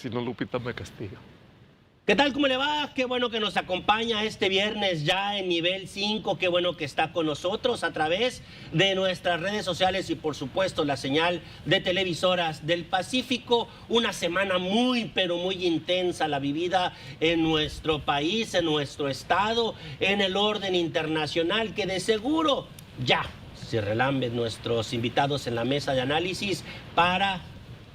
si no Lupita me castiga. ¿Qué tal? ¿Cómo le va? Qué bueno que nos acompaña este viernes ya en nivel 5. Qué bueno que está con nosotros a través de nuestras redes sociales y por supuesto la señal de televisoras del Pacífico. Una semana muy pero muy intensa la vivida en nuestro país, en nuestro estado, en el orden internacional, que de seguro ya se relamben nuestros invitados en la mesa de análisis para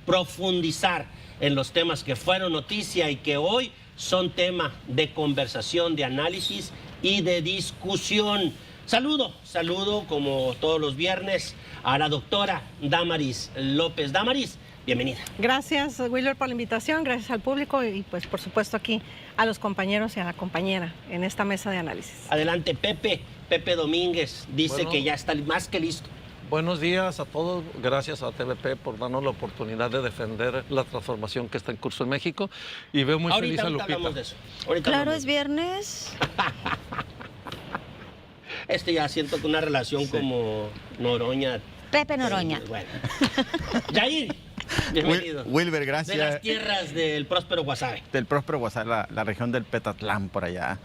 profundizar en los temas que fueron noticia y que hoy son tema de conversación, de análisis y de discusión. Saludo como todos los viernes a la doctora Damaris López. Damaris, bienvenida. Gracias, Wheeler, por la invitación, gracias al público y pues por supuesto aquí a los compañeros y a la compañera en esta mesa de análisis. Adelante, Pepe Domínguez, dice que ya está más que listo. Buenos días a todos, gracias a TVP por darnos la oportunidad de defender la transformación que está en curso en México y veo muy feliz a Lupita. Hablamos de eso. Claro, es viernes. Ya siento que una relación como Noroña. Pepe Noroña. Bueno. Yair, bienvenido. Wilber, gracias. De las tierras del próspero Guasave. Del próspero Guasave, la región del Petatlán por allá.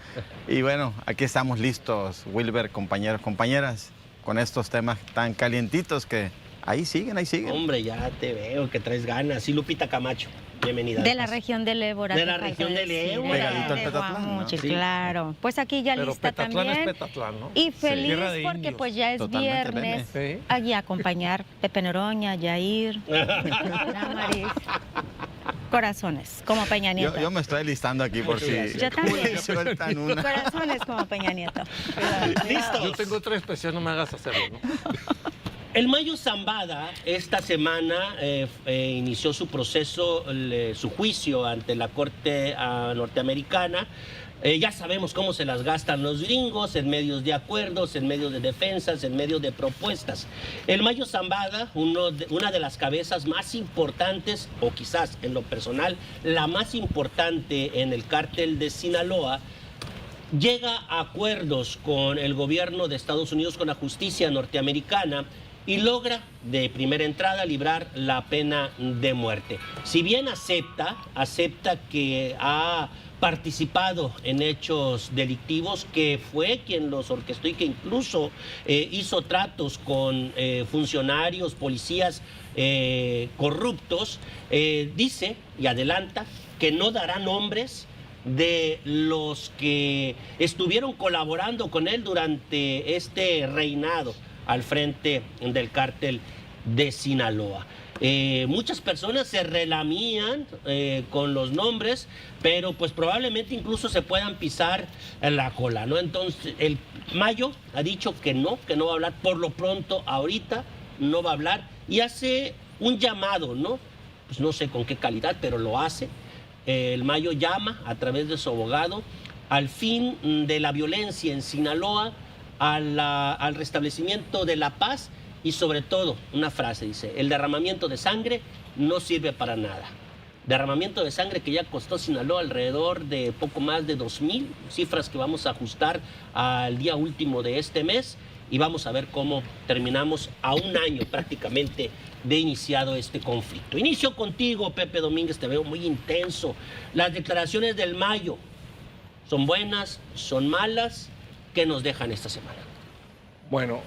Y bueno, aquí estamos listos, Wilber, compañeros, compañeras, con estos temas tan calientitos que ahí siguen. Hombre, ya te veo que traes ganas. Y Lupita Camacho, bienvenida. De la región del Ébora. De la región del Ébora. Pegadito al Petatlán, ¿no? Sí, claro. Pues aquí ya pero lista Petatlán también. es Petatlán, ¿no? Y feliz Tierra de porque indios. pues ya es Totalmente viernes. Sí. Aquí a acompañar Pepe Noroña, Yair, Damaris. Corazones, como Peña Nieto. Yo me estoy listando aquí por si Yo también. sueltan una. Corazones como Peña Nieto. ¿Listos? Yo tengo otra especial, no me hagas hacerlo, ¿no? El Mayo Zambada esta semana inició su proceso, su juicio ante la Corte norteamericana. Ya sabemos cómo se las gastan los gringos en medios de acuerdos, en medios de defensas, en medios de propuestas. El Mayo Zambada, una de las cabezas más importantes, o quizás en lo personal, la más importante en el cártel de Sinaloa, llega a acuerdos con el gobierno de Estados Unidos, con la justicia norteamericana, y logra de primera entrada librar la pena de muerte. Si bien acepta que ha participado en hechos delictivos, que fue quien los orquestó y que incluso hizo tratos con funcionarios, policías corruptos, dice y adelanta que no dará nombres de los que estuvieron colaborando con él durante este reinado al frente del cártel de Sinaloa. Muchas personas se relamían con los nombres, pero pues probablemente incluso se puedan pisar la cola, ¿no? Entonces, el Mayo ha dicho que no va a hablar por lo pronto, ahorita no va a hablar, y hace un llamado, ¿no? Pues no sé con qué calidad, pero lo hace. El Mayo llama a través de su abogado al fin de la violencia en Sinaloa, al restablecimiento de la paz y sobre todo, una frase dice, el derramamiento de sangre no sirve para nada. Derramamiento de sangre que ya costó Sinaloa alrededor de poco más de 2,000, cifras que vamos a ajustar al día último de este mes y vamos a ver cómo terminamos a un año prácticamente de iniciado este conflicto. Inicio contigo, Pepe Domínguez, te veo muy intenso. Las declaraciones del Mayo, ¿son buenas? ¿Son malas? ¿Qué nos dejan esta semana? Bueno,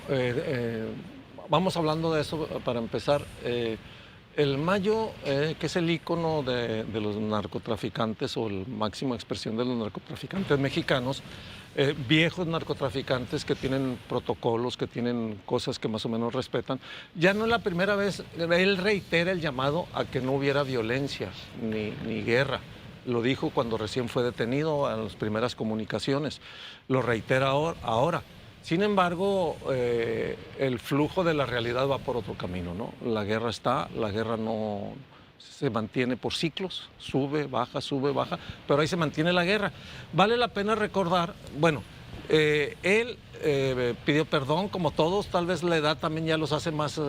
vamos hablando de eso para empezar. El Mayo, que es el ícono de los narcotraficantes o la máxima expresión de los narcotraficantes mexicanos, viejos narcotraficantes que tienen protocolos, que tienen cosas que más o menos respetan. Ya no es la primera vez, él reitera el llamado a que no hubiera violencia ni guerra. Lo dijo cuando recién fue detenido en las primeras comunicaciones. Lo reitera ahora. Sin embargo, el flujo de la realidad va por otro camino, ¿no? La guerra no se mantiene por ciclos, sube, baja, pero ahí se mantiene la guerra. Vale la pena recordar, bueno, él pidió perdón, como todos, tal vez la edad también ya los hace más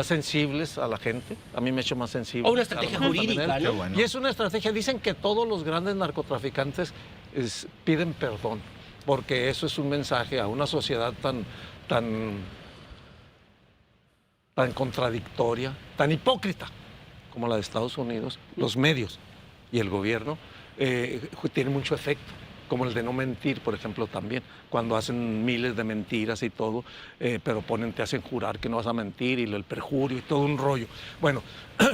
sensibles a la gente. A mí me ha hecho más sensible. O una estrategia jurídica, ¿no? Bueno. Y es una estrategia. Dicen que todos los grandes narcotraficantes piden perdón, porque eso es un mensaje a una sociedad tan contradictoria, tan hipócrita como la de Estados Unidos, los medios. y el gobierno tiene mucho efecto, como el de no mentir, por ejemplo, también, cuando hacen miles de mentiras y todo, pero te hacen jurar que no vas a mentir y el perjurio y todo un rollo. Bueno,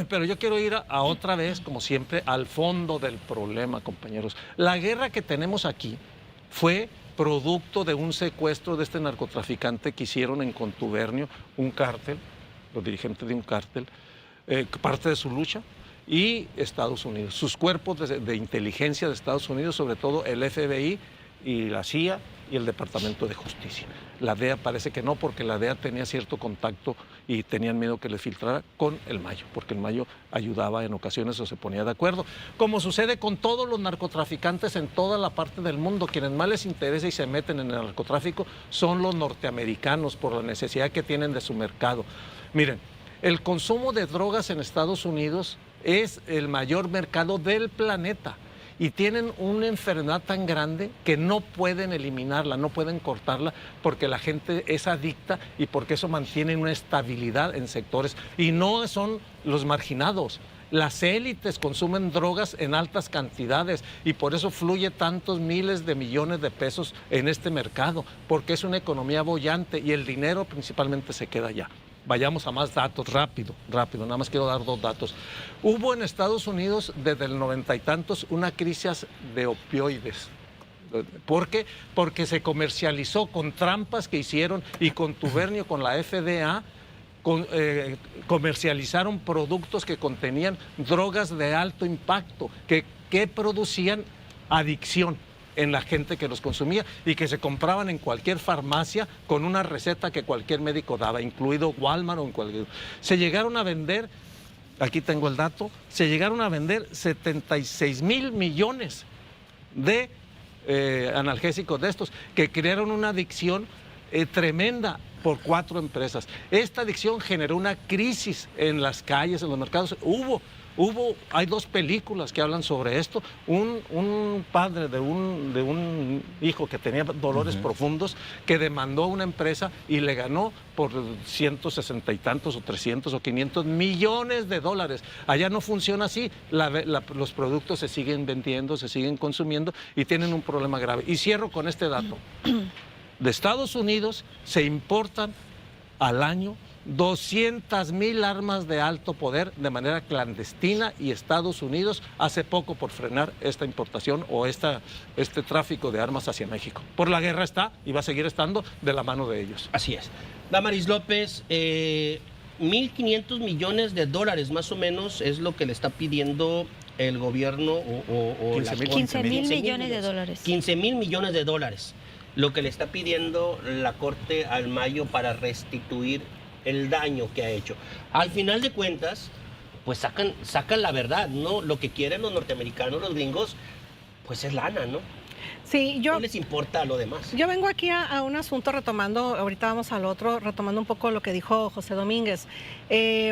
pero yo quiero ir a otra vez, como siempre, al fondo del problema, compañeros. La guerra que tenemos aquí fue producto de un secuestro de este narcotraficante que hicieron en contubernio un cártel, los dirigentes de un cártel, parte de su lucha, y Estados Unidos. Sus cuerpos de inteligencia de Estados Unidos, sobre todo el FBI y la CIA y el Departamento de Justicia. La DEA parece que no, porque la DEA tenía cierto contacto y tenían miedo que le filtrara con el Mayo, porque el Mayo ayudaba en ocasiones o se ponía de acuerdo. Como sucede con todos los narcotraficantes en toda la parte del mundo, quienes más les interesa y se meten en el narcotráfico son los norteamericanos por la necesidad que tienen de su mercado. Miren, el consumo de drogas en Estados Unidos es el mayor mercado del planeta y tienen una enfermedad tan grande que no pueden eliminarla, no pueden cortarla porque la gente es adicta y porque eso mantiene una estabilidad en sectores. Y no son los marginados. Las élites consumen drogas en altas cantidades y por eso fluye tantos miles de millones de pesos en este mercado, porque es una economía boyante y el dinero principalmente se queda allá. Vayamos a más datos, rápido, nada más quiero dar 2 datos. Hubo en Estados Unidos desde el 90 y tantos una crisis de opioides. ¿Por qué? Porque se comercializó con trampas que hicieron y contubernio con la FDA, comercializaron productos que contenían drogas de alto impacto, que producían adicción en la gente que los consumía y que se compraban en cualquier farmacia con una receta que cualquier médico daba, incluido Walmart o en cualquier... Se llegaron a vender, aquí tengo el dato, se llegaron a vender 76,000 millones de analgésicos de estos, que crearon una adicción tremenda por 4 empresas. Esta adicción generó una crisis en las calles, en los mercados. Hay 2 películas que hablan sobre esto. Un padre de un hijo que tenía dolores profundos, que demandó a una empresa y le ganó por 160 y tantos o 300 o 500 millones de dólares. Allá no funciona así. Los productos se siguen vendiendo, se siguen consumiendo y tienen un problema grave. Y cierro con este dato. De Estados Unidos se importan al año 200,000 armas de alto poder de manera clandestina y Estados Unidos hace poco por frenar esta importación o este tráfico de armas hacia México. Por la guerra está y va a seguir estando de la mano de ellos. Así es. Damaris López, 1.500 millones de dólares más o menos es lo que le está pidiendo el gobierno o 15,000 millones de dólares. 15,000 millones de dólares. Lo que le está pidiendo la Corte al Mayo para restituir el daño que ha hecho. Al final de cuentas, pues sacan la verdad, ¿no? Lo que quieren los norteamericanos, los gringos, pues es lana, ¿no? Sí, no les importa lo demás. Yo vengo aquí a un asunto retomando, ahorita vamos al otro, retomando un poco lo que dijo José Domínguez.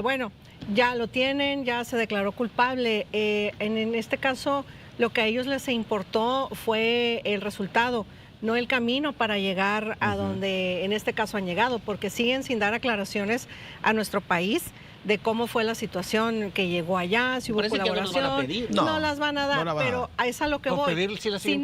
Bueno, ya lo tienen, ya se declaró culpable. En este caso, lo que a ellos les importó fue el resultado, no el camino para llegar a donde en este caso han llegado, porque siguen sin dar aclaraciones a nuestro país de cómo fue la situación que llegó allá, si hubo colaboración. No las van a dar, pero es a lo que voy. Si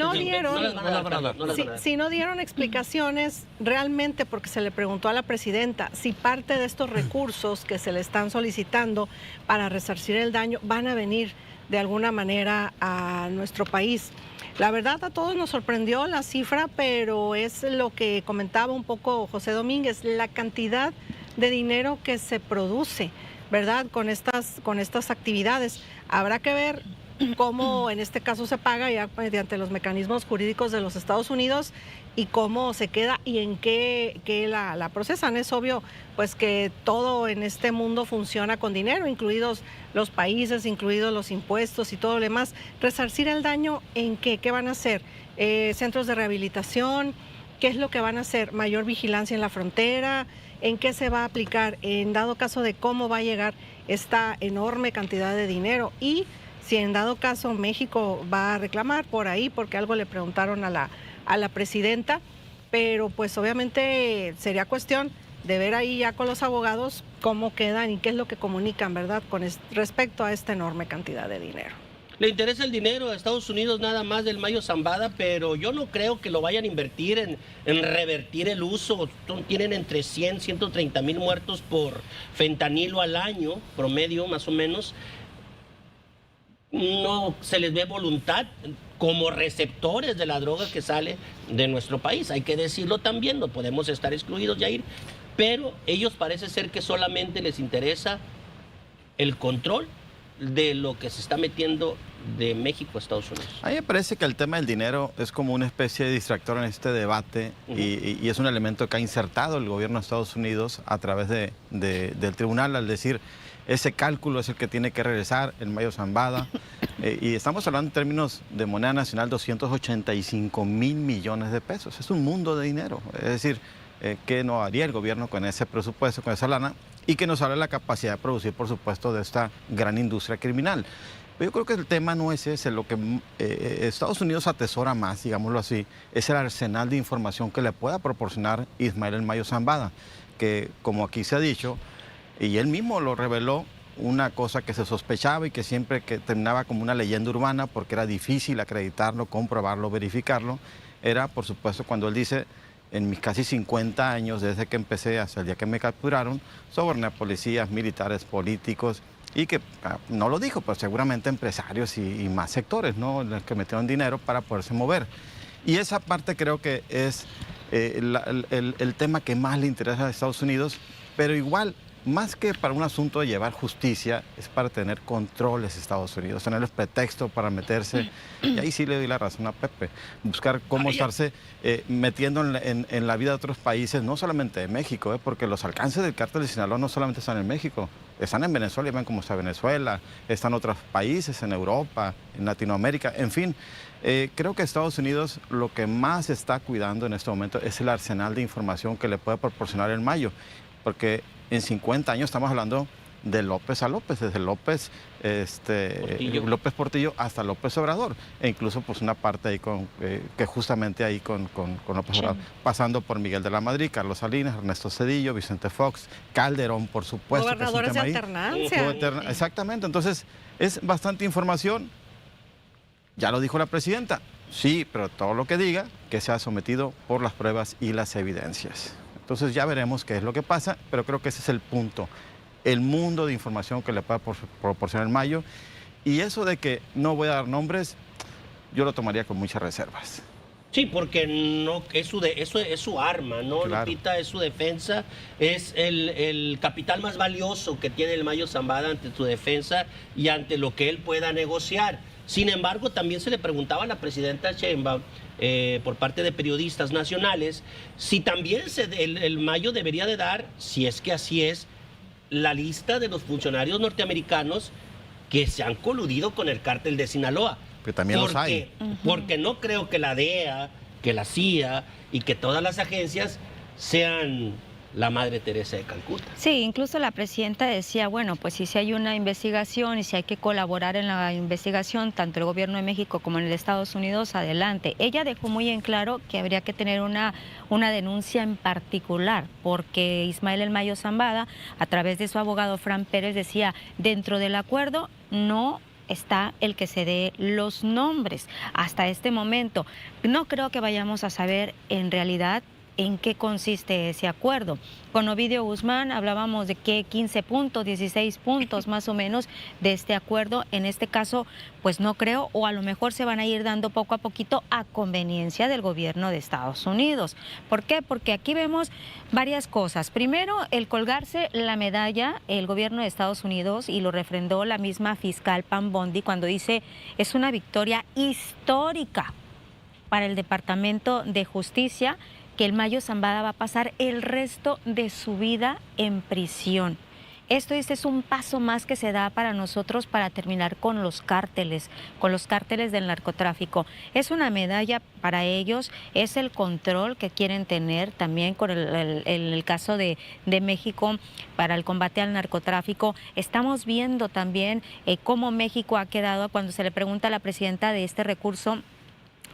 no dieron explicaciones realmente, porque se le preguntó a la presidenta si parte de estos recursos que se le están solicitando para resarcir el daño van a venir de alguna manera a nuestro país. La verdad, a todos nos sorprendió la cifra, pero es lo que comentaba un poco José Domínguez, la cantidad de dinero que se produce, ¿verdad?, con estas actividades. Habrá que ver cómo en este caso se paga ya mediante los mecanismos jurídicos de los Estados Unidos y cómo se queda y en qué la procesan. Es obvio pues que todo en este mundo funciona con dinero, incluidos los países, incluidos los impuestos y todo lo demás. Resarcir el daño, ¿en qué? ¿Qué van a hacer? ¿Centros de rehabilitación? ¿Qué es lo que van a hacer? ¿Mayor vigilancia en la frontera? ¿En qué se va a aplicar? En dado caso de cómo va a llegar esta enorme cantidad de dinero y si en dado caso México va a reclamar por ahí, porque algo le preguntaron a la presidenta, pero pues obviamente sería cuestión de ver ahí ya con los abogados cómo quedan y qué es lo que comunican, ¿verdad?, con respecto a esta enorme cantidad de dinero. Le interesa el dinero a Estados Unidos nada más del Mayo Zambada, pero yo no creo que lo vayan a invertir en revertir el uso. Tienen entre 100 y 130 mil muertos por fentanilo al año, promedio más o menos. No se les ve voluntad como receptores de la droga que sale de nuestro país. Hay que decirlo también, no podemos estar excluidos, Yair, pero ellos parece ser que solamente les interesa el control de lo que se está metiendo de México a Estados Unidos. A mí me parece que el tema del dinero es como una especie de distractor en este debate y es un elemento que ha insertado el gobierno de Estados Unidos a través del tribunal al decir ese cálculo es el que tiene que regresar el Mayo Zambada. Y estamos hablando en términos de moneda nacional, 285 mil millones de pesos. Es un mundo de dinero. Es decir, ¿qué no haría el gobierno con ese presupuesto, con esa lana? Y que nos habla de la capacidad de producir, por supuesto, de esta gran industria criminal. Pero yo creo que el tema no es ese. Lo que Estados Unidos atesora más, digámoslo así, es el arsenal de información que le pueda proporcionar Ismael El Mayo Zambada, que, como aquí se ha dicho, y él mismo lo reveló, una cosa que se sospechaba y que siempre que terminaba como una leyenda urbana porque era difícil acreditarlo, comprobarlo, verificarlo, era, por supuesto, cuando él dice: en mis casi 50 años, desde que empecé hasta el día que me capturaron, soborné a policías, militares, políticos, y que no lo dijo, pero seguramente empresarios y más sectores, ¿no?, los que metieron dinero para poderse mover. Y esa parte creo que es el tema que más le interesa a Estados Unidos, pero igual, más que para un asunto de llevar justicia, es para tener controles Estados Unidos, tener el pretexto para meterse, y ahí sí le doy la razón a Pepe, buscar cómo estarse metiendo en la vida de otros países, no solamente de México, porque los alcances del cártel de Sinaloa no solamente están en México, están en Venezuela, y ven cómo está Venezuela, están otros países, en Europa, en Latinoamérica, en fin. Creo que Estados Unidos lo que más está cuidando en este momento es el arsenal de información que le puede proporcionar el Mayo, porque en 50 años estamos hablando de López a López, desde López Portillo hasta López Obrador, e incluso pues una parte ahí que justamente ahí con López Obrador, pasando por Miguel de la Madrid, Carlos Salinas, Ernesto Zedillo, Vicente Fox, Calderón, por supuesto. Gobernadores de alternancia. Exactamente, entonces es bastante información. Ya lo dijo la presidenta, sí, pero todo lo que diga que sea sometido por las pruebas y las evidencias. Entonces ya veremos qué es lo que pasa, pero creo que ese es el punto, el mundo de información que le puede proporcionar el Mayo. Y eso de que no voy a dar nombres, yo lo tomaría con muchas reservas. Sí, porque no, eso es su arma, ¿no, claro. Lupita? Es su defensa, es el capital más valioso que tiene el Mayo Zambada ante su defensa y ante lo que él pueda negociar. Sin embargo, también se le preguntaba a la presidenta Sheinbaum, por parte de periodistas nacionales, si también el Mayo debería de dar, si es que así es, la lista de los funcionarios norteamericanos que se han coludido con el cártel de Sinaloa. Que también los hay. Porque no creo que la DEA, que la CIA y que todas las agencias sean la Madre Teresa de Calcuta. Sí, incluso la presidenta decía, bueno, pues si hay una investigación y si hay que colaborar en la investigación, tanto el gobierno de México como en el Estados Unidos, adelante. Ella dejó muy en claro que habría que tener una denuncia en particular, porque Ismael El Mayo Zambada, a través de su abogado Fran Pérez, decía, dentro del acuerdo no está el que se dé los nombres hasta este momento. No creo que vayamos a saber en realidad en qué consiste ese acuerdo. Con Ovidio Guzmán hablábamos de que 15 puntos, 16 puntos más o menos de este acuerdo. En este caso, pues no creo, o a lo mejor se van a ir dando poco a poquito a conveniencia del gobierno de Estados Unidos. ¿Por qué? Porque aquí vemos varias cosas. Primero, el colgarse la medalla, el gobierno de Estados Unidos, y lo refrendó la misma fiscal Pam Bondi cuando dice, es una victoria histórica para el Departamento de Justicia, que el Mayo Zambada va a pasar el resto de su vida en prisión. Este es un paso más que se da para nosotros para terminar con los cárteles del narcotráfico. Es una medalla para ellos, es el control que quieren tener también con el caso de México para el combate al narcotráfico. Estamos viendo también cómo México ha quedado cuando se le pregunta a la presidenta de este recurso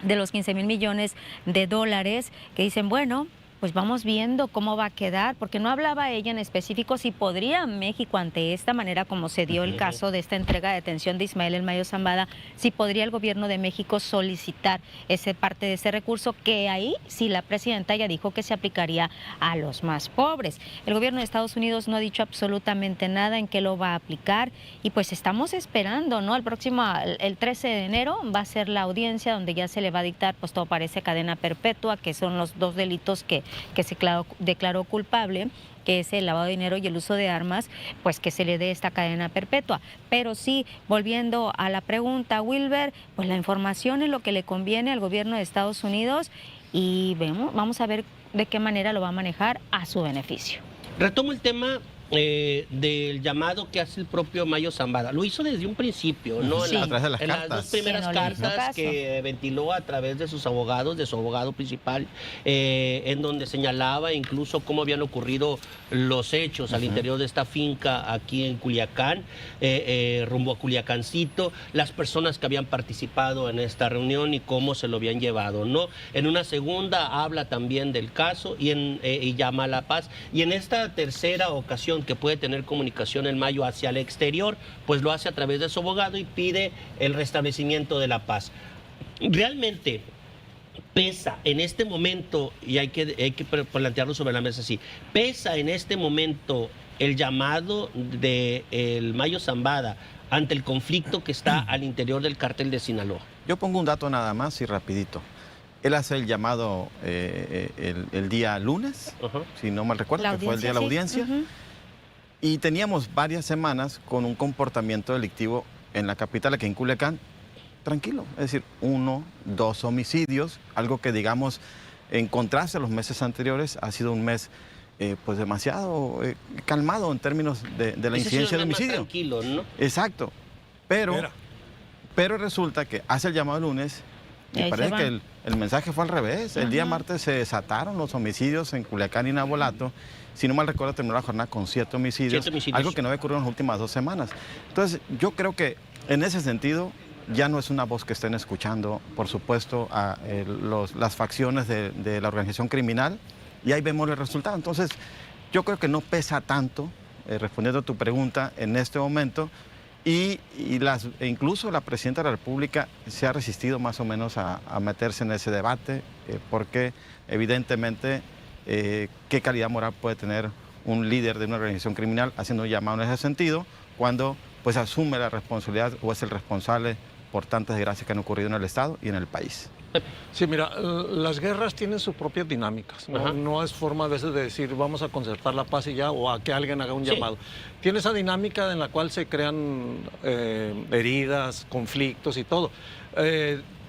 de los 15,000 millones de dólares, que dicen, bueno, pues vamos viendo cómo va a quedar, porque no hablaba ella en específico si podría México, ante esta manera como se dio el caso de esta entrega de detención de Ismael El Mayo Zambada, si podría el gobierno de México solicitar ese parte de ese recurso, que ahí sí la presidenta ya dijo que se aplicaría a los más pobres. El gobierno de Estados Unidos no ha dicho absolutamente nada en qué lo va a aplicar y pues estamos esperando, ¿no? El 13 de enero va a ser la audiencia donde ya se le va a dictar, pues todo parece cadena perpetua, que son los dos delitos que se declaró culpable, que es el lavado de dinero y el uso de armas, pues que se le dé esta cadena perpetua. Pero sí, volviendo a la pregunta, Wilber, pues la información es lo que le conviene al gobierno de Estados Unidos y vamos a ver de qué manera lo va a manejar a su beneficio. Retomo el tema del llamado que hace el propio Mayo Zambada. Lo hizo desde un principio, ¿no? Sí. A través de las en cartas. las dos primeras Sí, no le hizo cartas caso. que ventiló a través de sus abogados, de su abogado principal, en donde señalaba incluso cómo habían ocurrido los hechos al interior de esta finca aquí en Culiacán, rumbo a Culiacancito, las personas que habían participado en esta reunión y cómo se lo habían llevado, ¿no? En una segunda habla también del caso y llama a la paz. Y en esta tercera ocasión que puede tener comunicación el Mayo hacia el exterior, pues lo hace a través de su abogado y pide el restablecimiento de la paz. Realmente pesa en este momento, y hay que plantearlo sobre la mesa así, pesa en este momento el llamado del Mayo Zambada ante el conflicto que está al interior del cártel de Sinaloa. Yo pongo un dato nada más y rapidito. Él hace el llamado el día lunes, si no mal recuerdo, que fue el día de la audiencia. Y teníamos varias semanas con un comportamiento delictivo en la capital, aquí en Culiacán, tranquilo. Es decir, 1, 2 homicidios, algo que, digamos, en contraste a los meses anteriores, ha sido un mes pues demasiado calmado en términos de la incidencia de homicidio. Tranquilo, ¿no? Exacto. Pero resulta que hace el llamado el lunes y parece que el mensaje fue al revés. El día martes se desataron los homicidios en Culiacán y Navolato. Si no mal recuerdo, terminó la jornada con 7 homicidios, algo que no había ocurrido en las últimas 2 semanas. Entonces, yo creo que en ese sentido ya no es una voz que estén escuchando, por supuesto, a las facciones de la organización criminal, y ahí vemos el resultado. Entonces, yo creo que no pesa tanto, respondiendo a tu pregunta, en este momento, e incluso la presidenta de la República se ha resistido más o menos a meterse en ese debate, porque evidentemente qué calidad moral puede tener un líder de una organización criminal haciendo un llamado en ese sentido, cuando pues asume la responsabilidad o es el responsable por tantas desgracias que han ocurrido en el Estado y en el país. Sí, mira, las guerras tienen sus propias dinámicas, ¿no? No es forma a veces de decir vamos a concertar la paz y ya, o a que alguien haga un llamado. Tiene esa dinámica en la cual se crean heridas, conflictos y todo.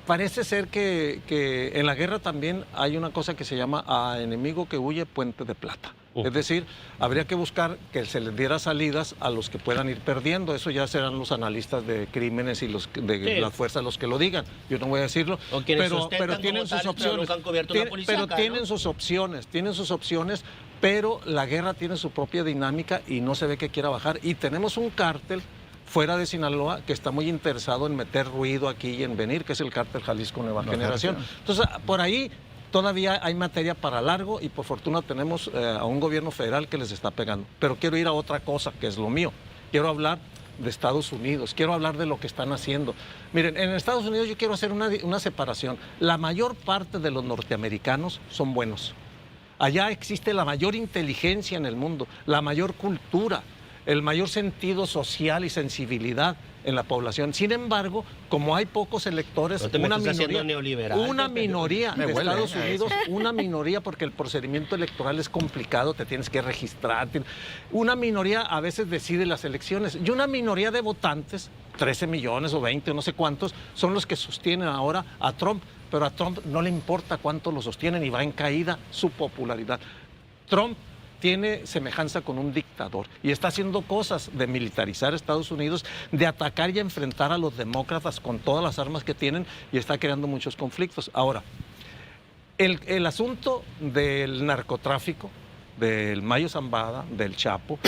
Parece ser que en la guerra también hay una cosa que se llama a enemigo que huye, puente de plata. Es decir, habría que buscar que se les diera salidas a los que puedan ir perdiendo. Eso ya serán los analistas de crímenes y los de la fuerza los que lo digan. Yo no voy a decirlo, pero tienen sus opciones. Pero tienen sus opciones, pero la guerra tiene su propia dinámica y no se ve que quiera bajar. Y tenemos un cártel fuera de Sinaloa que está muy interesado en meter ruido aquí y en venir, que es el cártel Jalisco Nueva Generación. Entonces, por ahí todavía hay materia para largo y por fortuna tenemos a un gobierno federal que les está pegando. Pero quiero ir a otra cosa, que es lo mío. Quiero hablar de Estados Unidos, quiero hablar de lo que están haciendo. Miren, en Estados Unidos yo quiero hacer una separación. La mayor parte de los norteamericanos son buenos. Allá existe la mayor inteligencia en el mundo, la mayor cultura, el mayor sentido social y sensibilidad en la población. Sin embargo, como hay pocos electores, una minoría de Estados Unidos, una minoría, porque el procedimiento electoral es complicado, te tienes que registrar, una minoría a veces decide las elecciones, y una minoría de votantes, 13 millones o 20 o no sé cuántos, son los que sostienen ahora a Trump, pero a Trump no le importa cuánto lo sostienen y va en caída su popularidad. Trump tiene semejanza con un dictador y está haciendo cosas de militarizar Estados Unidos, de atacar y enfrentar a los demócratas con todas las armas que tienen y está creando muchos conflictos. Ahora, el asunto del narcotráfico, del Mayo Zambada, del Chapo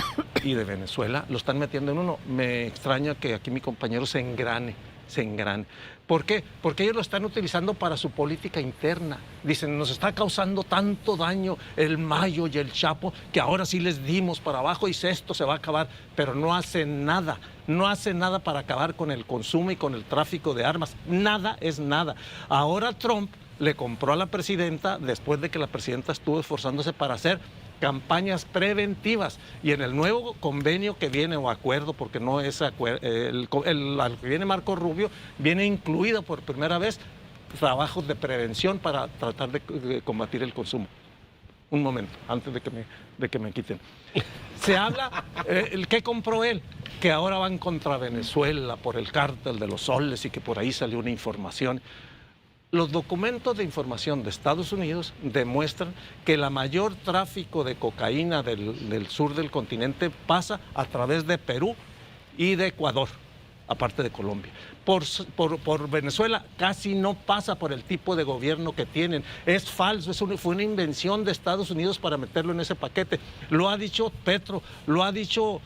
y de Venezuela, lo están metiendo en uno. Me extraña que aquí mi compañero se engrane se engrane. ¿Por qué? Porque ellos lo están utilizando para su política interna. Dicen, nos está causando tanto daño el Mayo y el Chapo, que ahora sí les dimos para abajo y esto se va a acabar, pero no hacen nada. No hacen nada para acabar con el consumo y con el tráfico de armas. Nada es nada. Ahora Trump le compró a la presidenta, después de que la presidenta estuvo esforzándose para hacer campañas preventivas, y en el nuevo convenio que viene, o acuerdo, porque no es acuerdo, el que viene Marco Rubio, viene incluido por primera vez trabajos de prevención para tratar de combatir el consumo. Un momento, antes de que me quiten. Se habla, ¿qué compró él? Que ahora van contra Venezuela por el cártel de los soles y que por ahí salió una información. Los documentos de información de Estados Unidos demuestran que la mayor tráfico de cocaína del sur del continente pasa a través de Perú y de Ecuador, aparte de Colombia. Por Venezuela casi no pasa por el tipo de gobierno que tienen. Es falso, fue una invención de Estados Unidos para meterlo en ese paquete. Lo ha dicho Petro, lo ha dicho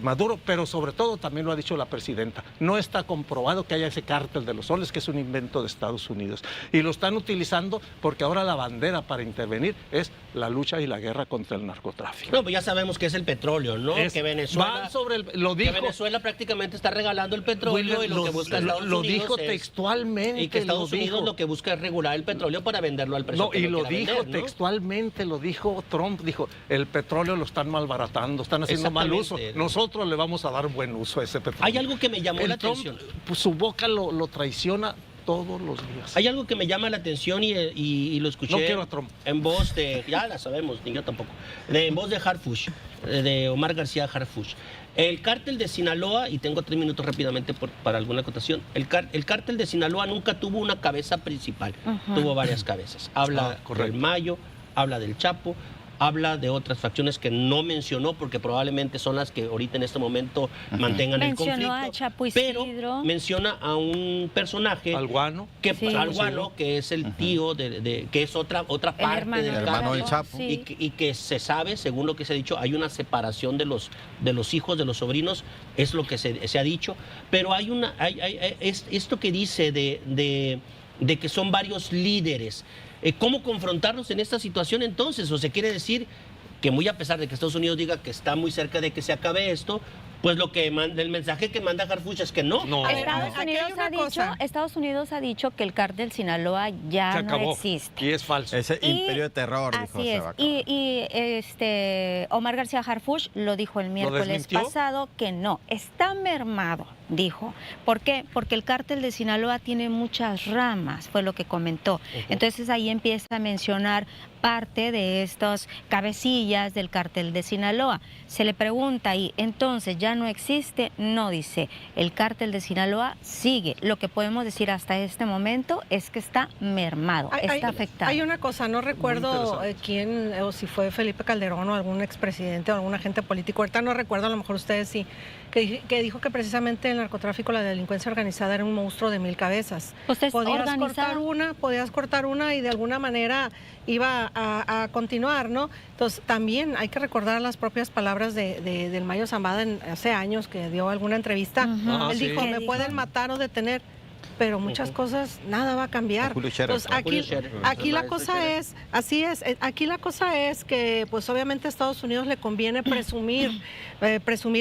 Maduro, pero sobre todo también lo ha dicho la presidenta. No está comprobado que haya ese cártel de los soles, que es un invento de Estados Unidos. Y lo están utilizando porque ahora la bandera para intervenir es la lucha y la guerra contra el narcotráfico. No, pues ya sabemos que es el petróleo, ¿no? Que Venezuela, que Venezuela prácticamente está regalando el petróleo y lo que busca Estados lo Unidos dijo es, textualmente. y que Estados Unidos lo que busca es regular el petróleo para venderlo al precio no, que y lo quiera dijo vender, ¿no? textualmente, lo dijo Trump, dijo, el petróleo lo están malbaratando, están haciendo mal uso. Nosotros le vamos a dar buen uso a ese petróleo. Hay algo que me llamó la Trump, atención. Pues, su boca lo traiciona todos los días. Hay algo que me llama la atención y lo escuché No quiero a Trump. en voz de, ya la sabemos, ni yo tampoco, en voz de Harfuch, de Omar García Harfuch. El cártel de Sinaloa, y tengo 3 minutos rápidamente para alguna acotación, el cártel de Sinaloa nunca tuvo una cabeza principal, tuvo varias cabezas. Habla del Mayo, habla del Chapo, habla de otras facciones que no mencionó porque probablemente son las que ahorita en este momento mantengan el conflicto. Mencionó a Chapo pero Isidro. menciona a un personaje Alguano, que, Sí. Alguano, que es el tío, que es otra parte hermano del del hermano del cártel, Chapo. Sí. y que se sabe, según lo que se ha dicho, hay una separación de los hijos, de los sobrinos, es lo que se ha dicho, pero hay esto que dice de que son varios líderes. ¿Cómo confrontarlos en esta situación entonces? O se quiere decir que muy a pesar de que Estados Unidos diga que está muy cerca de que se acabe esto, pues el mensaje que manda Harfuch es que no. No. Estados Unidos ha dicho que el cártel Sinaloa ya se acabó. no existe. Y es falso. Ese imperio de terror, dijo, Así se es. va a acabar. Y Omar García Harfuch lo dijo el miércoles desmintió? pasado que no, está mermado, dijo. ¿Por qué? Porque el cártel de Sinaloa tiene muchas ramas, fue lo que comentó. Entonces ahí empieza a mencionar parte de estos cabecillas del cártel de Sinaloa. Se le pregunta y entonces ya no existe, no, dice, el cártel de Sinaloa sigue. Lo que podemos decir hasta este momento es que está mermado, está afectado. Hay una cosa, no recuerdo interesante. quién, o si fue Felipe Calderón o algún expresidente o algún agente político, ahorita no recuerdo, a lo mejor ustedes sí, que dijo que precisamente el narcotráfico, la delincuencia organizada era un monstruo de 1000 cabezas. Pues es Podías cortar una y de alguna manera iba a continuar, ¿no? Entonces también hay que recordar las propias palabras del Mayo Zambada hace años que dio alguna entrevista. Ujú. Él sí. dijo, ¿Qué me dijo? pueden matar o detener, pero muchas cosas, nada va a cambiar. Julio Scherer. Entonces, aquí la cosa es, así es, aquí la cosa es que pues obviamente a Estados Unidos le conviene presumir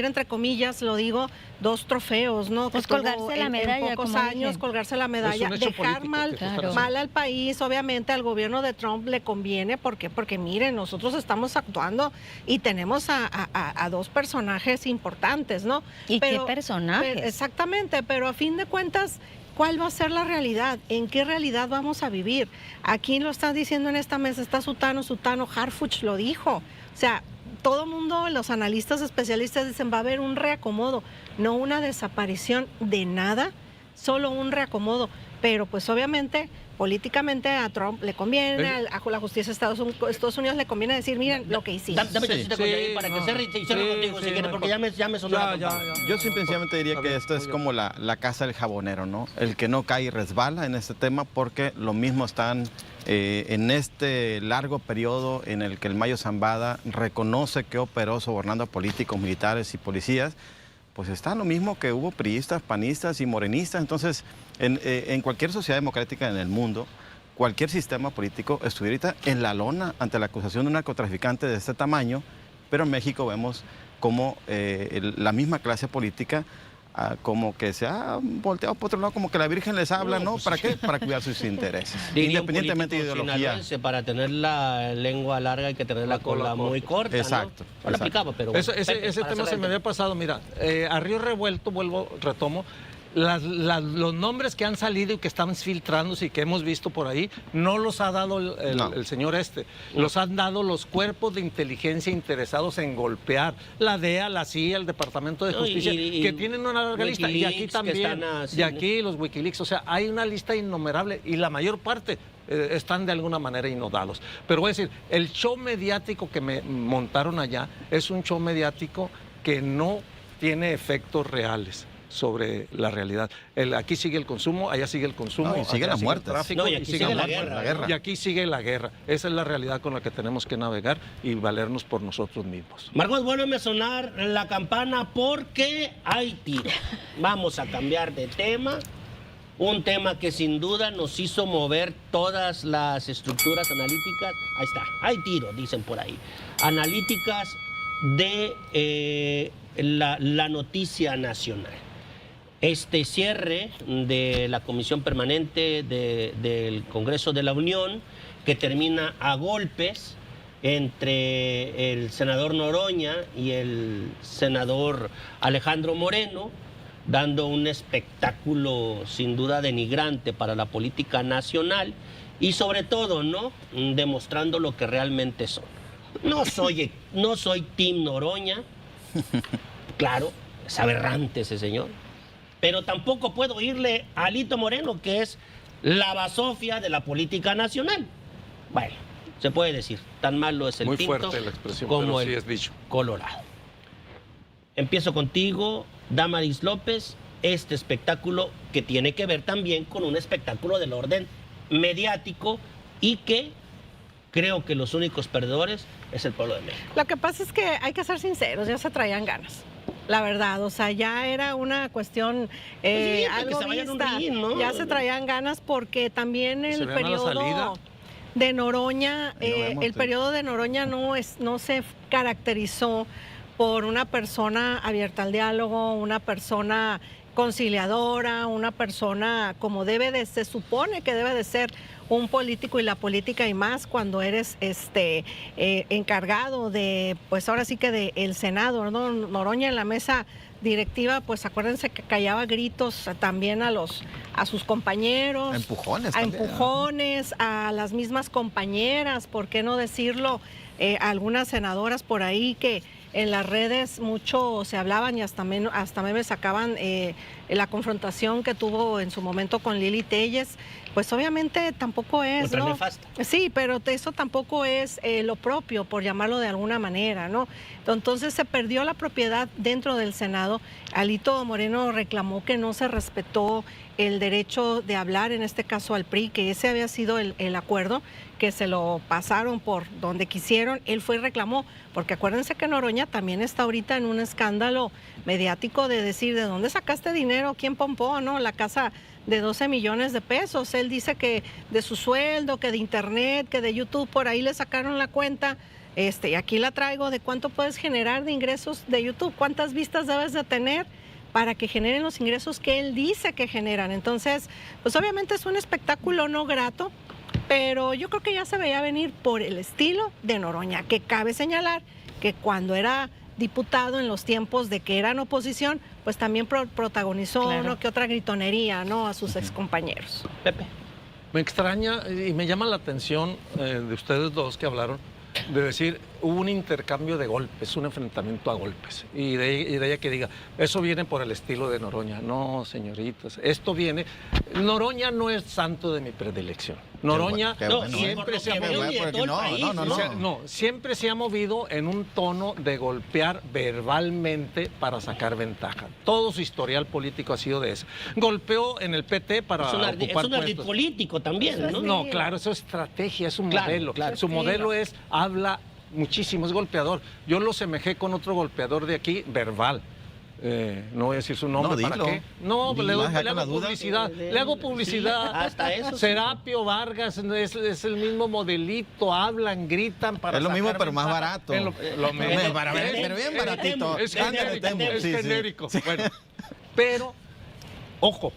entre comillas, lo digo, 2 trofeos, ¿no? Pues Que tuvo colgarse la medalla, en pocos como años, dicen. colgarse la medalla, Es un hecho dejar político mal, que tú estás Claro. mal al país, obviamente al gobierno de Trump le conviene, ¿por qué? Porque miren, nosotros estamos actuando y tenemos a 2 personajes importantes, ¿no? ¿Y qué personajes? Exactamente, pero a fin de cuentas, ¿cuál va a ser la realidad? ¿En qué realidad vamos a vivir? Aquí lo están diciendo en esta mesa, está Sutano, Harfuch lo dijo. O sea, todo el mundo, los analistas especialistas dicen va a haber un reacomodo, no una desaparición de nada, solo un reacomodo. Pero pues obviamente, políticamente a Trump le conviene, a la justicia de Estados Unidos le conviene decir, miren lo que hicimos. Dame chancita con Yair para que cierre contigo si quieres, porque ya me sonó la campana. Yo simplemente diría que esto es como la casa del jabonero, ¿no? El que no cae y resbala en este tema porque lo mismo están en este largo periodo en el que el Mayo Zambada reconoce que operó sobornando a políticos, militares y policías, pues está lo mismo que hubo priistas, panistas y morenistas. Entonces, en cualquier sociedad democrática en el mundo, cualquier sistema político estuviera ahorita en la lona ante la acusación de un narcotraficante de este tamaño, pero en México vemos como la misma clase política como que se ha volteado por otro lado, como que la Virgen les habla, ¿no? Pues, ¿Para qué? Para cuidar sus intereses. Diría Independientemente de un político ideología. sinaloense, para tener la lengua larga hay que tener la cola muy corta, Exacto, ¿no? No la aplicaba, pero bueno. Ese Pepe, para tema se cerrar me había pasado. Mira, a río revuelto, retomo, los nombres que han salido y que están filtrándose y que hemos visto por ahí, no los ha dado el señor los han dado los cuerpos de inteligencia interesados en golpear, la DEA, la CIA, el Departamento de Justicia, que tienen una larga lista, y aquí también, y aquí los Wikileaks, o sea, hay una lista innumerable y la mayor parte están de alguna manera inodados. Pero voy a decir, el show mediático que me montaron allá es un show mediático que no tiene efectos reales sobre la realidad. Aquí sigue el consumo, allá sigue el consumo, no, y sigue la muerte, el tráfico, y aquí sigue la guerra. Y aquí sigue la guerra. Esa es la realidad con la que tenemos que navegar y valernos por nosotros mismos. Margot, vuélveme a sonar la campana porque hay tiro. Vamos a cambiar de tema. Un tema que sin duda nos hizo mover todas las estructuras analíticas. Ahí está, hay tiro, dicen por ahí. Analíticas de la noticia nacional. Este cierre de la Comisión Permanente del Congreso de la Unión, que termina a golpes entre el senador Noroña y el senador Alejandro Moreno, dando un espectáculo sin duda denigrante para la política nacional y sobre todo, ¿no?, demostrando lo que realmente son. No soy Team Noroña, claro, es aberrante ese señor, pero tampoco puedo irle a Alito Moreno, que es la basofia de la política nacional. Bueno, se puede decir, tan malo es el Muy tinto fuerte la expresión, como pero sí el es dicho. colorado. Empiezo contigo, Damaris López, este espectáculo que tiene que ver también con un espectáculo del orden mediático y que creo que los únicos perdedores es el pueblo de México. Lo que pasa es que hay que ser sinceros, ya se traían ganas. La verdad, o sea, ya era una cuestión algo que se vayan a un vista, ring, ¿no? ya se traían ganas porque también el Se vean a la salida. periodo de Noroña, Ahí lo vemos, el sí. periodo de Noroña no se caracterizó por una persona abierta al diálogo, una persona conciliadora, una persona como se supone que debe de ser un político, y la política y más cuando eres encargado de, pues ahora sí que del Senado, ¿no? Noroña en la mesa directiva, pues acuérdense que callaba gritos también a sus compañeros, A empujones a también, ¿no? empujones, a las mismas compañeras, ¿por qué no decirlo? Algunas senadoras por ahí que en las redes mucho se hablaban y hasta me sacaban la confrontación que tuvo en su momento con Lili Telles. Pues obviamente tampoco es, Otra ¿no? nefasta. Sí, pero eso tampoco es lo propio, por llamarlo de alguna manera, ¿no? Entonces se perdió la propiedad dentro del Senado. Alito Moreno reclamó que no se respetó el derecho de hablar, en este caso al PRI, que ese había sido el acuerdo, que se lo pasaron por donde quisieron. Él fue y reclamó, porque acuérdense que Noroña también está ahorita en un escándalo mediático de decir, ¿de dónde sacaste dinero? ¿Quién pompó, no? La casa de 12 millones de pesos. Él dice que de su sueldo, que de internet, que de YouTube, por ahí le sacaron la cuenta. Y aquí la traigo, de cuánto puedes generar de ingresos de YouTube, cuántas vistas debes de tener para que generen los ingresos que él dice que generan. Entonces, pues obviamente es un espectáculo no grato, pero yo creo que ya se veía venir por el estilo de Noroña, que cabe señalar que cuando era diputado en los tiempos de que eran oposición, pues también protagonizó Claro. ¿no? que otra gritonería, ¿no? A sus excompañeros. Pepe. Me extraña y me llama la atención de ustedes dos que hablaron, de decir, hubo un intercambio de golpes, un enfrentamiento a golpes. Y de ella que diga, eso viene por el estilo de Noroña. No, señoritas, esto viene... Noroña no es santo de mi predilección. Noroña Qué bueno, siempre se ha por lo que movido... veo, porque todo el no, país, no, no, O sea, no, siempre se ha movido en un tono de golpear verbalmente para sacar ventaja. Todo su historial político ha sido de eso. Golpeó en el PT para Es un ocupar ardid puestos. político también, Eso es ¿no? no, No, claro, eso es estrategia, es un Claro, modelo. claro. Su modelo es, habla muchísimo, es golpeador. Yo lo semejé con otro golpeador de aquí, verbal. no voy a decir su nombre, No, ¿para dilo. qué? No, Dilo, le deja hago con la duda. publicidad, le hago publicidad. Sí, hasta eso sí. Serapio Vargas es el mismo modelito, hablan, gritan para Es lo mismo, sacar pero más ventaja. barato. Es lo mismo. Pero bien baratito. Es Ándale, genérico, Temo. es Sí, sí. genérico. Bueno, pero, ojo,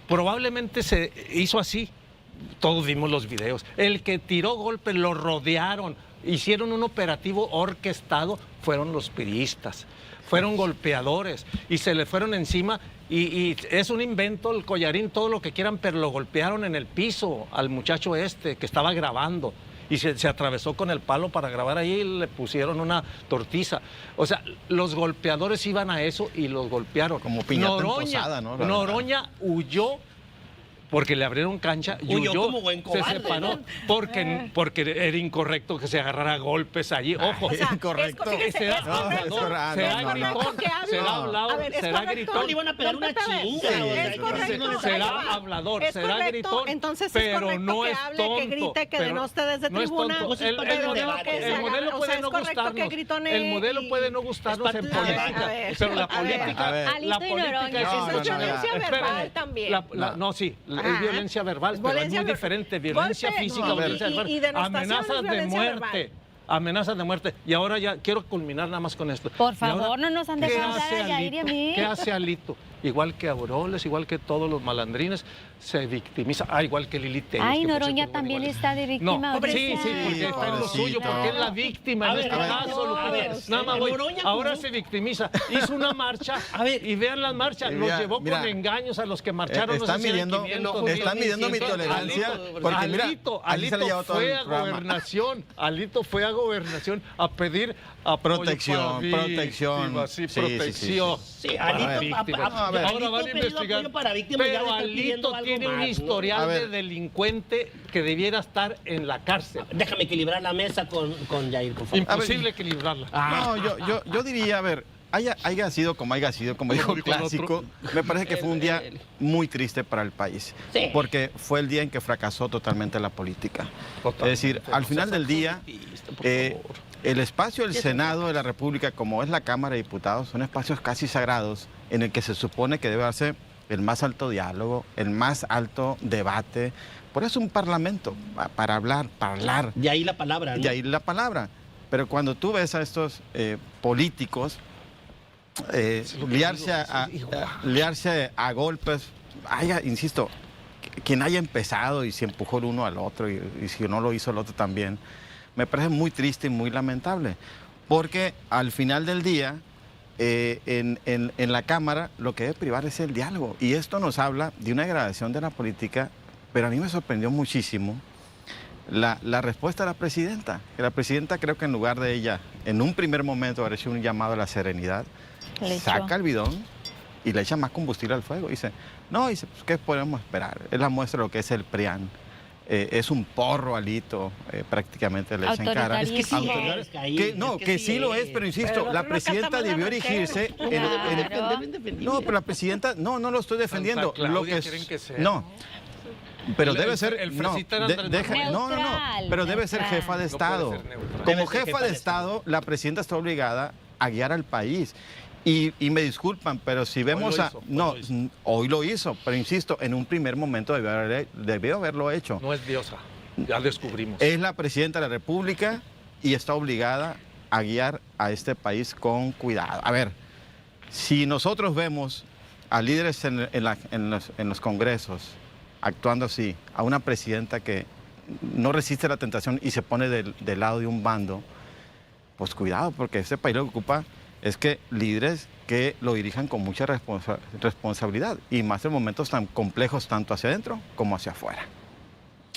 probablemente se hizo así. Todos vimos los videos. El que tiró golpes, lo rodearon, hicieron un operativo orquestado, fueron los priistas. Fueron golpeadores y se le fueron encima y es un invento el collarín, todo lo que quieran, pero lo golpearon en el piso al muchacho este que estaba grabando y se atravesó con el palo para grabar ahí y le pusieron una tortiza. O sea, los golpeadores iban a eso y los golpearon. Como piñata emposada, ¿no? La Noroña huyó porque le abrieron cancha y Huyó huyó, como buen se cobarde, separó ¿no? porque era incorrecto que se agarrara a golpes allí. Ojo, O sea, Incorrecto. fíjese, será es correcto. hablador, será no, no, gritón, no. Que hable. será A hablador, ver, es será correcto. gritón. Le iban a pegar una Don Pepe, chinga. sí, o sea, es correcto. Será ahí va. hablador, Es será correcto, gritón, entonces es pero correcto no que es hable, tonto. que grite, que pero denoste desde no es tribuna. tonto. Pues es parte del pero no debate. que se El haga- modelo o sea, puede es no correcto que gustarnos. gritone El modelo y- puede no gustarnos parte en del debate. política, A ver, pero la a ver. política, A ver. la Alito y política Noroña. es Eso es no, violencia no, verbal también. No, sí, es Ajá. violencia verbal, pero es Violencia muy ver- diferente. Violencia golpe, física, no, violencia y- verbal. y denostación es Amenazas de violencia muerte. verbal. Amenazas de muerte. Y ahora ya quiero culminar nada más con esto. Por Y ahora, favor, no nos han ¿qué dejado hace hablar a Yair y a Alito? mí. ¿Qué hace Alito? Igual que Aureoles, igual que todos los malandrines, se victimiza. Igual que Lili Telles, Ay, que por Noroña cierto, también igual. está de víctima No, ahorita. sí, porque está en lo suyo, Pobrecito. porque es la víctima A en ver, este a ver, caso. a Lupita. ver, Nada más voy. Noroña Ahora como- se victimiza. Hizo una marcha A ver, y vean las marchas. Los mira, llevó mira, con engaños a los que marcharon. no Están sé si eran midiendo, 500, están midiendo mi 1,600, tolerancia. Alito, Porque mira, Alito así se le llevó todo fue el a programa. gobernación. Alito fue a gobernación a pedir apoyo Protección, para protección. víctimas, sí, Sí, sí, protección. Sí, para Alito, víctimas. a ver. Ahora van a Alito pedido investigar. apoyo para víctimas, ya Pero le están pidiendo Alito algo tiene un más, ¿no? historial A ver. de delincuente que debiera estar en la cárcel. Déjame equilibrar la mesa con Yair, por favor. Imposible equilibrarla. No, yo diría, a ver, haya sido, como dijo el dijo el clásico, me parece que fue un día muy triste para el país. Sí. Porque fue el día en que fracasó totalmente la política. Totalmente. Es decir, al final del día, Por favor. el espacio del Senado de la República, como es la Cámara de Diputados, son espacios casi sagrados en el que se supone que debe hacerse el más alto diálogo, el más alto debate. Por eso un parlamento, para hablar, De ahí la palabra, ¿no? de ahí la palabra. Pero cuando tú ves a estos políticos liarse a golpes, insisto, quien haya empezado y se empujó el uno al otro y si no lo hizo el otro también, me parece muy triste y muy lamentable. Porque al final del día, en la Cámara, lo que debe privar es el diálogo. Y esto nos habla de una degradación de la política, pero a mí me sorprendió muchísimo la respuesta de la presidenta. Que la presidenta, creo que en lugar de ella, en un primer momento, haber hecho un llamado a la serenidad, Le echó. saca el bidón y le echa más combustible al fuego. Dice, pues, ¿qué podemos esperar? Es la muestra de lo que es el PRIAN. Es un porro, Alito, prácticamente le echa en cara. Es que sí es, Jair, Que sí lo es, pero insisto, Pero la no presidenta canta debió mal erigirse Claro. No, pero la presidenta, no lo estoy defendiendo. Santa Lo Claudia que quieren que sea. No. Pero El- debe el- ser. el no, fresita era de- Andrés deja- Manuel. no, Neutral, pero debe ser neutral. jefa de No puede Estado. ser neutral. Como Debe ser jefa de Estado, la presidenta está obligada a guiar al país. Y me disculpan, pero si vemos lo a. hizo, No, hoy lo hizo. hoy lo hizo, pero insisto, en un primer momento debió haberlo hecho. No es diosa. Ya descubrimos. Es la presidenta de la República y está obligada a guiar a este país con cuidado. A ver, si nosotros vemos a líderes en los congresos actuando así, a una presidenta que no resiste la tentación y se pone del lado de un bando, pues cuidado, porque este país lo que ocupa es que líderes que lo dirijan con mucha responsabilidad y más en momentos tan complejos tanto hacia adentro como hacia afuera.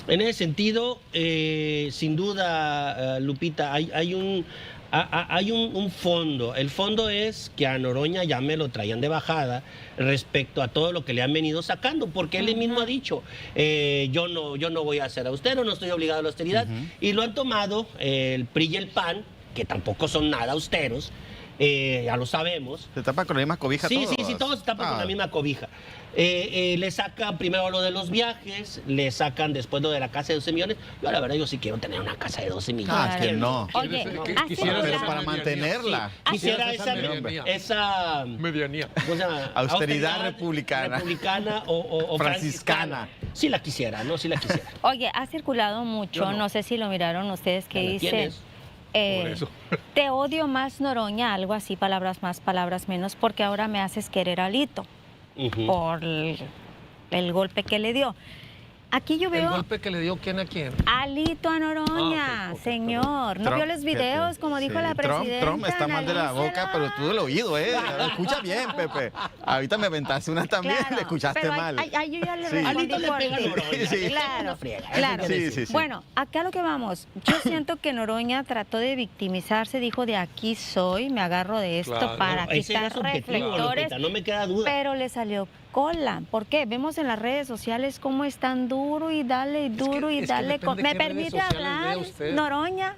En ese sentido, sin duda, Lupita, hay un fondo. El fondo es que a Noroña ya me lo traían de bajada respecto a todo lo que le han venido sacando, porque él mismo ha dicho, yo no voy a ser austero, no estoy obligado a la austeridad, y lo han tomado el PRI y el PAN, que tampoco son nada austeros, ya lo sabemos. Se tapa con la misma cobija Sí, todos. sí, todos se tapan con la misma cobija. Le sacan primero lo de los viajes, le sacan después lo de la casa de 12 millones. Yo la verdad, yo sí quiero tener una casa de 12 millones. Ah, es que no. Oye, Quisiera Pero esa para medianía. mantenerla. Quisiera esa Medianía. ¿cómo se llama? Austeridad republicana. Republicana o franciscana. Sí la quisiera, ¿no? Sí la quisiera. Oye, ha circulado mucho, Yo no. no. sé si lo miraron ustedes, que ¿Ya la dice, tienes? Por eso. te odio más Noroña, algo así, palabras más, palabras menos, porque ahora me haces querer a Alito Ujú. por el golpe que le dio. Aquí yo ¿El veo golpe que le dio quién a quién? Alito a Noroña, ok, señor. ¿No vio los videos, como dijo la presidenta? Trump está mal de la boca, pero tú del oído, ¿eh? Escucha bien, Pepe. Ahorita me aventaste una también, Claro, le escuchaste pero mal. yo ya le Sí. respondí Alito le por pega a ti. Noroña, Sí. le pega Claro, una friega, eso claro. hay que Sí, decir. sí, sí. Bueno, acá a lo que vamos. Yo siento que Noroña trató de victimizarse, dijo de aquí soy, me agarro de esto Claro. para Ese era quitar su objetivo, reflectores, Lupita, no me queda duda. pero le salió cola. ¿Por qué? Vemos en las redes sociales cómo están duro y dale, duro y es que dale. depende ¿Me qué redes permite sociales hablar, vea usted. Noroña?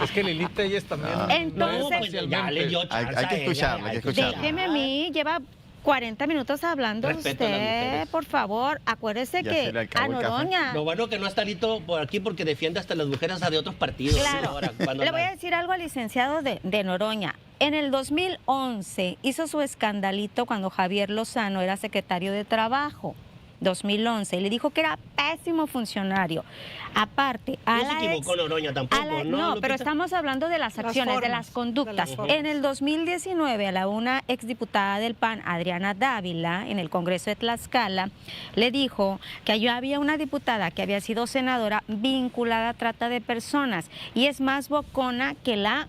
Es que Lili Telles también. Entonces- No, pues ya le dio Hay chance que a ella, escucharla, hay que escucharla. Déjeme a mí, lleva 40 minutos hablando Respeto a las usted, mujeres. por favor. Acuérdese Ya se que le acabó a el café. Noroña... Lo bueno que no está Lito por aquí porque defiende hasta las mujeres de otros partidos. Claro. Ahora, cuando Le voy a la- decir algo al licenciado de Noroña. En el 2011 hizo su escandalito cuando Javier Lozano era secretario de Trabajo. 2011, y le dijo que era pésimo funcionario. Aparte, a No se la equivocó ex- Noroña tampoco, a la- ¿no, no, pero Lupita? estamos hablando de las Las acciones, de formas, las conductas. de las formas. En el 2019, una exdiputada del PAN, Adriana Dávila, en el Congreso de Tlaxcala, le dijo que allí había una diputada que había sido senadora vinculada a trata de personas y es más bocona que la...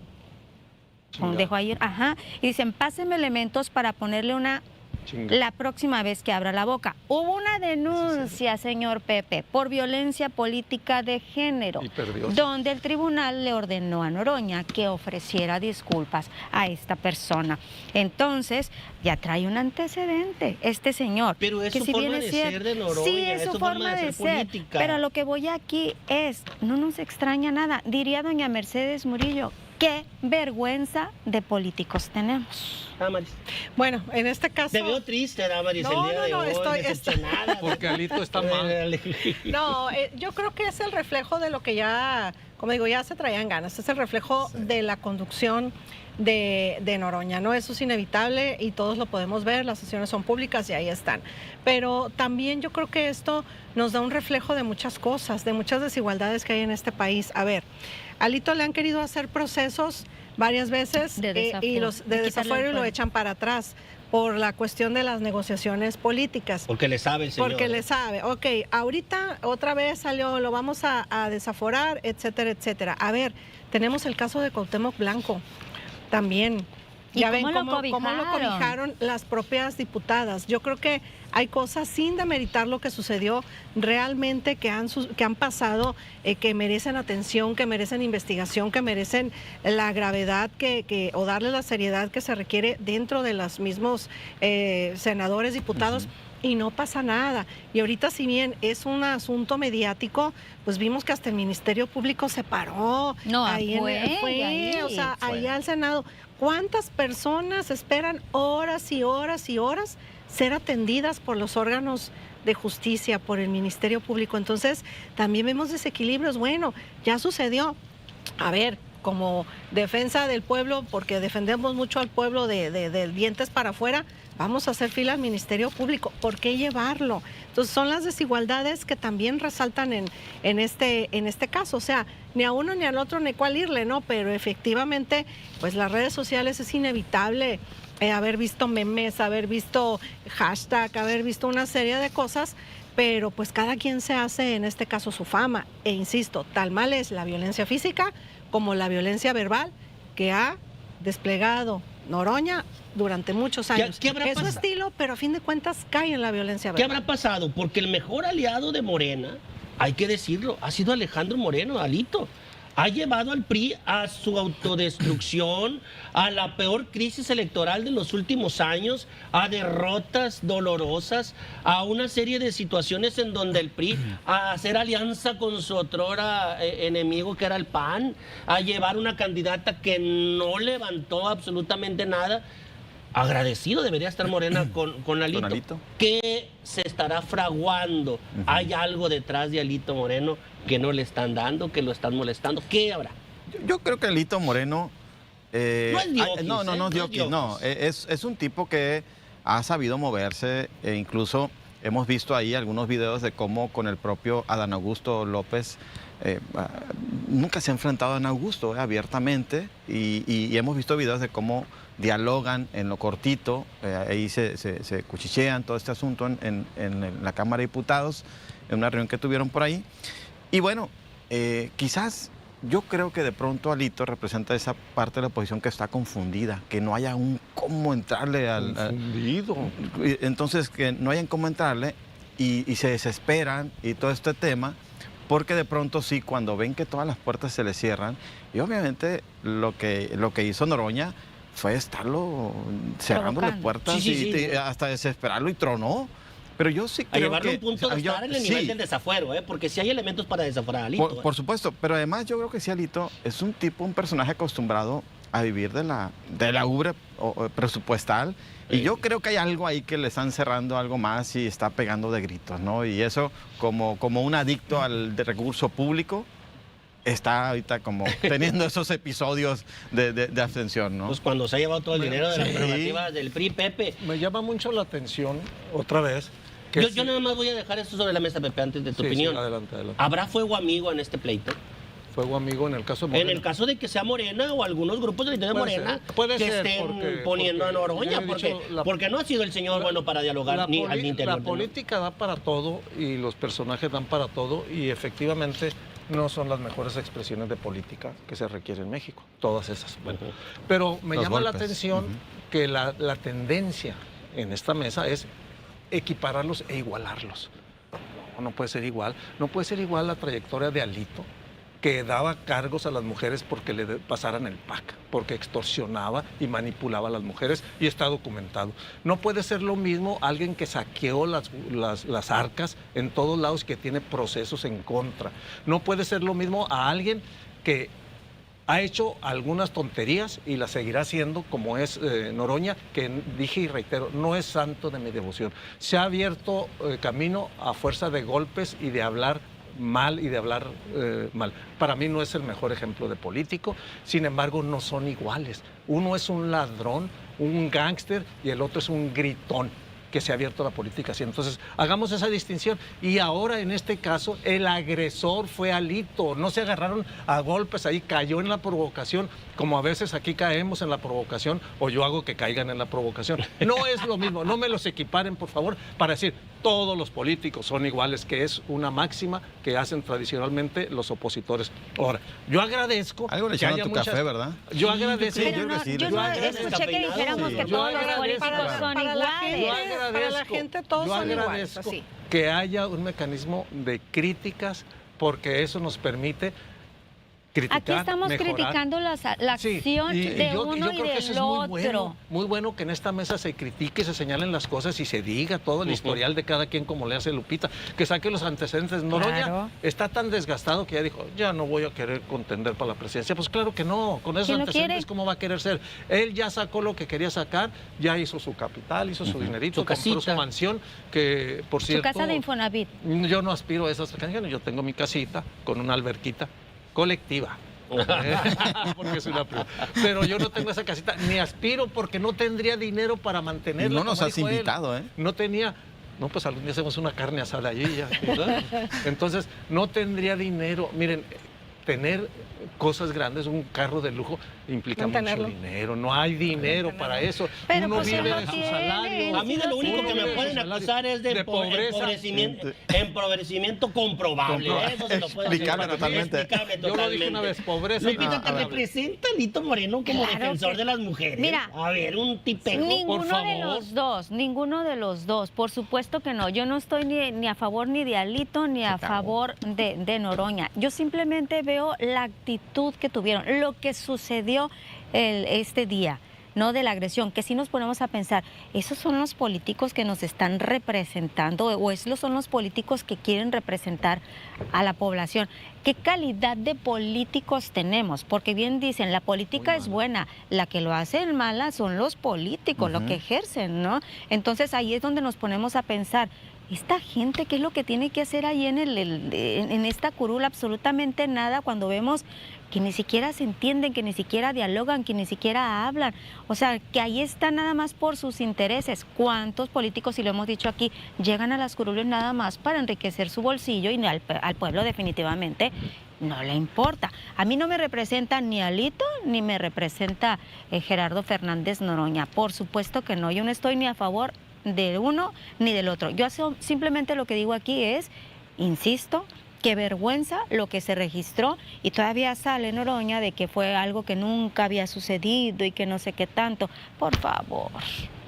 Chingada. Dejó ahí, ajá, y dicen, pásenme elementos para ponerle una Chinga. la próxima vez que abra la boca. Hubo una denuncia, señor Pepe, por violencia política de género, Y perdió. donde el tribunal le ordenó a Noroña que ofreciera disculpas a esta persona. Entonces, ya trae un antecedente este señor. Pero es que su si forma bien de es cierto- ser de Noroña, Sí, es su forma de ser. política. Pero a lo que voy aquí es, no nos extraña nada. Diría doña Mercedes Murillo, qué vergüenza de políticos tenemos. Damaris. Bueno, en este caso... Te veo triste, Damaris, No, el día no, de no, hoy, estoy- decepcionada. Porque Alito está mal. No, yo creo que es el reflejo de lo que ya, como digo, ya se traían ganas. Es el reflejo de la conducción de Noroña, ¿no? Eso es inevitable y todos lo podemos ver, las sesiones son públicas y ahí están. Pero también yo creo que esto nos da un reflejo de muchas cosas, de muchas desigualdades que hay en este país. A ver, a Alito le han querido hacer procesos varias veces De desafuero. y los de Quitarle el desafuero y lo fuero. echan para atrás por la cuestión de las negociaciones políticas. Porque le sabe el señor. Porque le sabe, ok, ahorita otra vez salió, lo vamos a desaforar, etcétera, etcétera. A ver, tenemos el caso de Cuauhtémoc Blanco también. ¿Y Ya cómo ven lo cómo lo cobijaron? cobijaron las propias diputadas. Yo creo que hay cosas, sin demeritar lo que sucedió, realmente que han pasado, que merecen atención, que merecen investigación, que merecen la gravedad o darle la seriedad que se requiere dentro de los mismos senadores, diputados. Y no pasa nada. Y ahorita, si bien es un asunto mediático, pues vimos que hasta el Ministerio Público se paró. No, ahí fue, ahí. o sea, Fue. allá al Senado. ¿Cuántas personas esperan horas y horas y horas ser atendidas por los órganos de justicia, por el Ministerio Público? Entonces, también vemos desequilibrios. Bueno, ya sucedió. A ver, como defensa del pueblo, porque defendemos mucho al pueblo de dientes para afuera, vamos a hacer fila al Ministerio Público. ¿Por qué llevarlo? Entonces son las desigualdades que también resaltan en este caso. O sea, ni a uno ni al otro ni cuál irle, ¿no? Pero efectivamente, pues las redes sociales es inevitable haber visto memes, haber visto hashtag, haber visto una serie de cosas, pero pues cada quien se hace en este caso su fama. E insisto, tal mal es la violencia física como la violencia verbal que ha desplegado Noroña durante muchos años. ¿Qué habrá Es su pasado? estilo, pero a fin de cuentas cae en la violencia ¿Qué verbal. habrá pasado? Porque el mejor aliado de Morena, hay que decirlo, ha sido Alejandro Moreno, Alito. Ha llevado al PRI a su autodestrucción, a la peor crisis electoral de los últimos años, a derrotas dolorosas, a una serie de situaciones en donde el PRI, a hacer alianza con su otrora enemigo que era el PAN, a llevar una candidata que no levantó absolutamente nada. agradecido debería estar Morena con Alito. Con Alito. ¿Qué se estará fraguando? ¿Hay algo detrás de Alito Moreno que no le están dando, que lo están molestando? ¿Qué habrá? Yo creo que Alito Moreno... No es Diokis, no no es es Diokis, no. Diokis. Es un tipo que ha sabido moverse, e incluso hemos visto ahí algunos videos de cómo con el propio Adán Augusto López nunca se ha enfrentado a Adán Augusto abiertamente, y hemos visto videos de cómo dialogan en lo cortito, ahí se cuchichean todo este asunto en la Cámara de Diputados, en una reunión que tuvieron por ahí. Y bueno, quizás yo creo que de pronto Alito representa esa parte de la oposición que está confundida, que no haya un cómo entrarle Confundido. entonces, que no hayan cómo entrarle y se desesperan y todo este tema, porque de pronto sí, cuando ven que todas las puertas se le cierran, y obviamente lo que hizo Noroña fue estarlo cerrando las Provocando. puertas Sí. hasta desesperarlo, y tronó. Pero yo sí A creo llevarlo a que... un punto de estar en el nivel del desafuero, porque si hay elementos para desaforar a Alito. Por supuesto, pero además yo creo que sí, Alito es un personaje acostumbrado a vivir de la ubre presupuestal, y yo creo que hay algo ahí que le están cerrando algo más y está pegando de gritos, ¿no? Y eso, como un adicto al de recurso público, está ahorita como teniendo esos episodios de abstención, ¿no? Pues cuando se ha llevado todo el dinero de las Sí. prerrogativas del PRI, Pepe. Me llama mucho la atención, otra vez, que Yo sí- nada más voy a dejar esto sobre la mesa, Pepe, antes de tu Sí, sí, opinión. adelante. ¿Habrá fuego amigo en este pleito? Fuego amigo en el caso de En Morena. el caso de que sea Morena o algunos grupos del interior de Puede Morena ser, puede que ser, estén porque- poniendo a porque Noroña, yo he porque, dicho, la- porque no ha sido el señor bueno para dialogar ni al interior. La política da para todo y los personajes dan para todo, y efectivamente no son las mejores expresiones de política que se requiere en México, todas esas. Bueno, pero me Los llama la golpes. atención que la tendencia en esta mesa es equipararlos e igualarlos. No puede ser igual. No puede ser igual la trayectoria de Alito, que daba cargos a las mujeres porque le pasaran el PAC, porque extorsionaba y manipulaba a las mujeres, y está documentado. No puede ser lo mismo alguien que saqueó las arcas en todos lados, que tiene procesos en contra. No puede ser lo mismo a alguien que ha hecho algunas tonterías y las seguirá haciendo, como es Noroña, que dije y reitero, no es santo de mi devoción. Se ha abierto camino a fuerza de golpes y de hablar mal mal. Para mí no es el mejor ejemplo de político, sin embargo no son iguales. Uno es un ladrón, un gángster, y el otro es un gritón, que se ha abierto la política así. Entonces, hagamos esa distinción. Y ahora, en este caso, el agresor fue Alito. No se agarraron a golpes ahí, cayó en la provocación, como a veces aquí caemos en la provocación, o yo hago que caigan en la provocación. No es lo mismo, no me los equiparen, por favor, para decir todos los políticos son iguales, que es una máxima que hacen tradicionalmente los opositores. Ahora, yo agradezco Algo le que echaron haya a tu muchas... café, ¿verdad? Yo agradezco... Sí, Pero yo creo no, que sí, yo yo no agradezco. escuché que dijéramos Sí. que Yo todos los agradezco. políticos son Para la gente, iguales. para la gente todos yo son iguales, agradezco así. que haya un mecanismo de críticas, porque eso nos permite criticar, Aquí estamos mejorar. criticando la Sí, acción de uno y creo que eso del es otro. muy bueno que en esta mesa se critique, se señalen las cosas y se diga todo el historial de cada quien, como le hace Lupita, que saque los antecedentes. Noroña Claro. está tan desgastado que ya dijo, ya no voy a querer contender para la presidencia. Pues claro que no, con esos ¿Quién lo antecedentes, quiere? ¿cómo va a querer ser? Él ya sacó lo que quería sacar, ya hizo su capital, hizo su dinerito, Su compró casita. su mansión, que por Su cierto... casa de Infonavit. Yo no aspiro a esas canciones, yo tengo mi casita con una alberquita colectiva. Porque es una privada. Pero yo no tengo esa casita, ni aspiro, porque no tendría dinero para mantenerla. No nos como has dijo él. invitado, ¿eh? No tenía. No, pues algún día hacemos una carne asada allí ya. ¿verdad? Entonces, no tendría dinero. Miren, tener cosas grandes, un carro de lujo, implica mucho Mantenerlo. dinero. No hay dinero para eso. Pero Uno pues vive él lo de su tiene, salario. A mí de lo único que me tiene. pueden acusar es de, De pobreza. empobrecimiento comprobable. Eso se lo puedo decir. Explicable totalmente. Explicable Yo lo dije una vez, pobreza. Lupita, ¿te Ah, representa Lito Moreno como Claro defensor que- de las mujeres? Mira, a ver, un tipejo. Ninguno por de favor. los dos, ninguno de los dos, por supuesto que no. Yo no estoy ni a favor ni de Alito ni a favor de Noroña. Yo simplemente veo la actitud que tuvieron, lo que sucedió este día. no de la agresión, que si nos ponemos a pensar, ¿esos son los políticos que nos están representando o esos son los políticos que quieren representar a la población? ¿Qué calidad de políticos tenemos? Porque bien dicen, la política es buena, la que lo hacen mala son los políticos, lo que ejercen, ¿no? Entonces ahí es donde nos ponemos a pensar, esta gente, ¿qué es lo que tiene que hacer ahí en esta curul? Absolutamente nada, cuando vemos que ni siquiera se entienden, que ni siquiera dialogan, que ni siquiera hablan. O sea, que ahí están nada más por sus intereses. ¿Cuántos políticos, y lo hemos dicho aquí, llegan a las curules nada más para enriquecer su bolsillo y al pueblo definitivamente no le importa? A mí no me representa ni Alito ni me representa Gerardo Fernández Noroña. Por supuesto que no. Yo no estoy ni a favor de uno ni del otro. Yo simplemente lo que digo aquí es, insisto, qué vergüenza lo que se registró y todavía sale Noroña de que fue algo que nunca había sucedido y que no sé qué tanto. Por favor.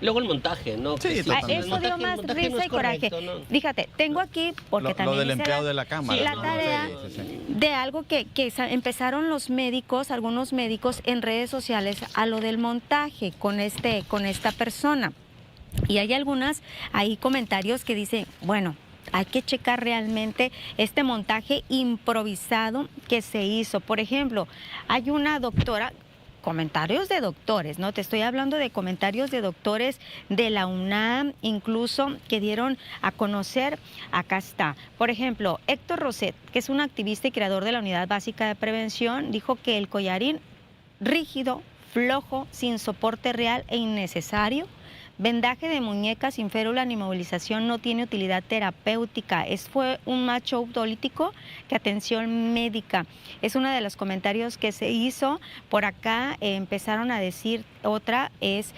Luego el montaje, ¿no? Sí, totalmente. Eso dio más risa y coraje. ¿no? Fíjate, tengo aquí, porque también lo del hice empleado de la Cámara. la tarea de algo que empezaron los médicos, algunos médicos en redes sociales a lo del montaje con esta persona. Y hay hay comentarios que dicen, bueno, hay que checar realmente este montaje improvisado que se hizo. Por ejemplo, hay una doctora, comentarios de doctores, ¿no? Te estoy hablando de comentarios de doctores de la UNAM, incluso que dieron a conocer, acá está. Por ejemplo, Héctor Roset, que es un activista y creador de la Unidad Básica de Prevención, dijo que el collarín rígido, flojo, sin soporte real e innecesario, vendaje de muñecas sin férula ni movilización no tiene utilidad terapéutica. Fue un macho político que atención médica. Es uno de los comentarios que se hizo. Por acá empezaron a decir, otra es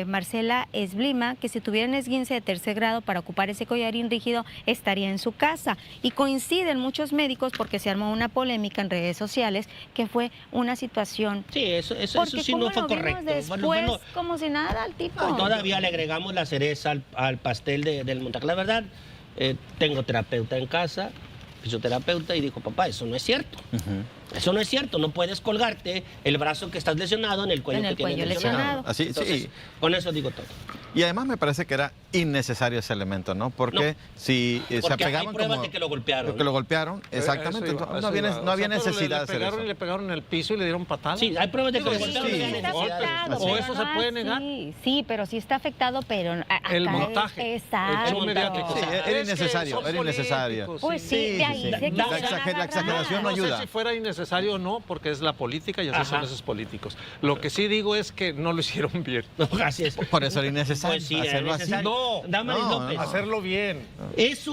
Marcela Esblima, que si tuviera un esguince de tercer grado para ocupar ese collarín rígido, estaría en su casa. Y coinciden muchos médicos porque se armó una polémica en redes sociales que fue una situación. Sí, eso sí no fue correcto. Después, como si nada, al tipo. No, todavía le agregamos la cereza al pastel del montaje. La verdad, tengo terapeuta en casa, fisioterapeuta, y dijo, papá, eso no es cierto. Eso no es cierto, no puedes colgarte el brazo que estás lesionado en el cuello que tienes lesionado. Así, entonces, sí. Con eso digo todo. Y además me parece que era innecesario ese elemento, ¿no? Porque si se Porque apegaban hay pruebas como... de que lo golpearon. Que lo golpearon, exactamente. No había necesidad de hacer eso. Le pegaron en el piso y le dieron patadas. Sí, hay pruebas de que lo Sí, golpearon. sí, no había está necesidad. afectado, o eso se puede negar. Sí, pero sí está afectado, pero acá El montaje. Exacto. El show mediático. Sí, era innecesario, son era innecesario. políticos, Pues sí, de ahí se La quisieron exageración no No sé ayuda. si fuera innecesario o no, porque es la política y así son esos políticos. Lo que sí digo es que no lo hicieron bien. No, así es. Por eso era innecesario Pues sí, era hacerlo necesario. así. Damaris No, López. Hacerlo bien. ¿Es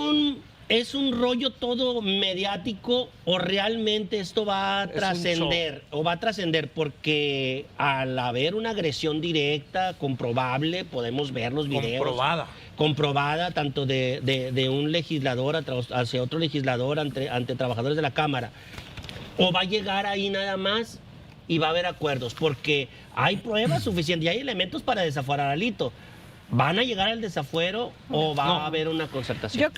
un rollo todo mediático o realmente esto va a Es un trascender? O va a trascender porque al haber una agresión directa, comprobable, podemos ver los videos. Comprobada tanto de un legislador hacia otro legislador ante trabajadores de la Cámara. ¿O va a llegar ahí nada más y va a haber acuerdos? Porque hay pruebas suficientes y hay elementos para desaforar a Alito. ¿Van a llegar al desafuero o va a haber una concertación?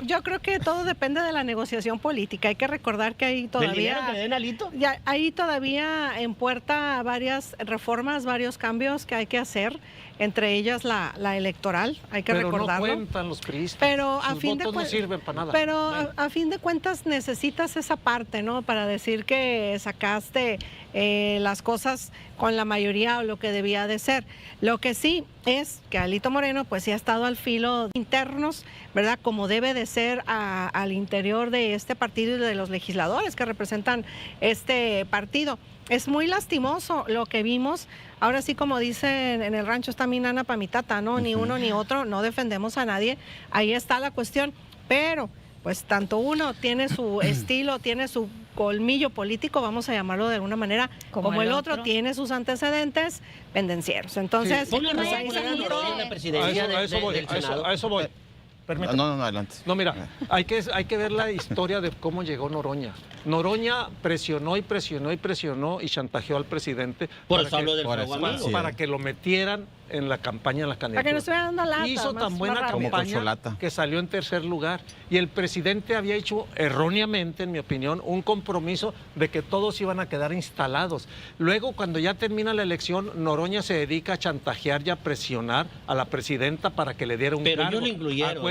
Yo creo que todo depende de la negociación política. Hay que recordar que hay ¿Del dinero que todavía... le den a Alito? Ya, hay todavía en puerta varias reformas, varios cambios que hay que hacer, entre ellas la electoral, hay que recordarlo. Pero no cuentan los priistas. Pero sus votos no sirven para nada. Pero a fin de cuentas necesitas esa parte, ¿no? Para decir que sacaste las cosas con la mayoría o lo que debía de ser. Lo que sí es que Alito Moreno pues sí ha estado al filo internos, ¿verdad? Como debe de ser al interior de este partido y de los legisladores que representan este partido. Es muy lastimoso lo que vimos. Ahora sí, como dicen en el rancho, está mi nana pa' mi tata, ¿no? Ni uno ni otro, no defendemos a nadie. Ahí está la cuestión. Pero, pues, tanto uno tiene su estilo, tiene su colmillo político, vamos a llamarlo de alguna manera, como el otro tiene sus antecedentes pendencieros. Entonces, Ponle pues, razón, ahí ponle se razón, juntó. en la presidencia a eso voy. del Senado. A eso voy. permítame. No, adelante. No, mira, hay que ver la historia de cómo llegó Noroña. Noroña presionó y presionó y presionó y chantajeó al presidente Por para eso hablo del por fuego eso, amigo. sí. para que lo metieran en la campaña, en la Para que candidatura. no estuvieran dando lata. Hizo más- tan más buena rápido. Como campaña corcholata. que salió en tercer lugar. Y el presidente había hecho erróneamente, en mi opinión, un compromiso de que todos iban a quedar instalados. Luego, cuando ya termina la elección, Noroña se dedica a chantajear y a presionar a la presidenta para que le diera un Pero cargo. ellos lo incluyeron,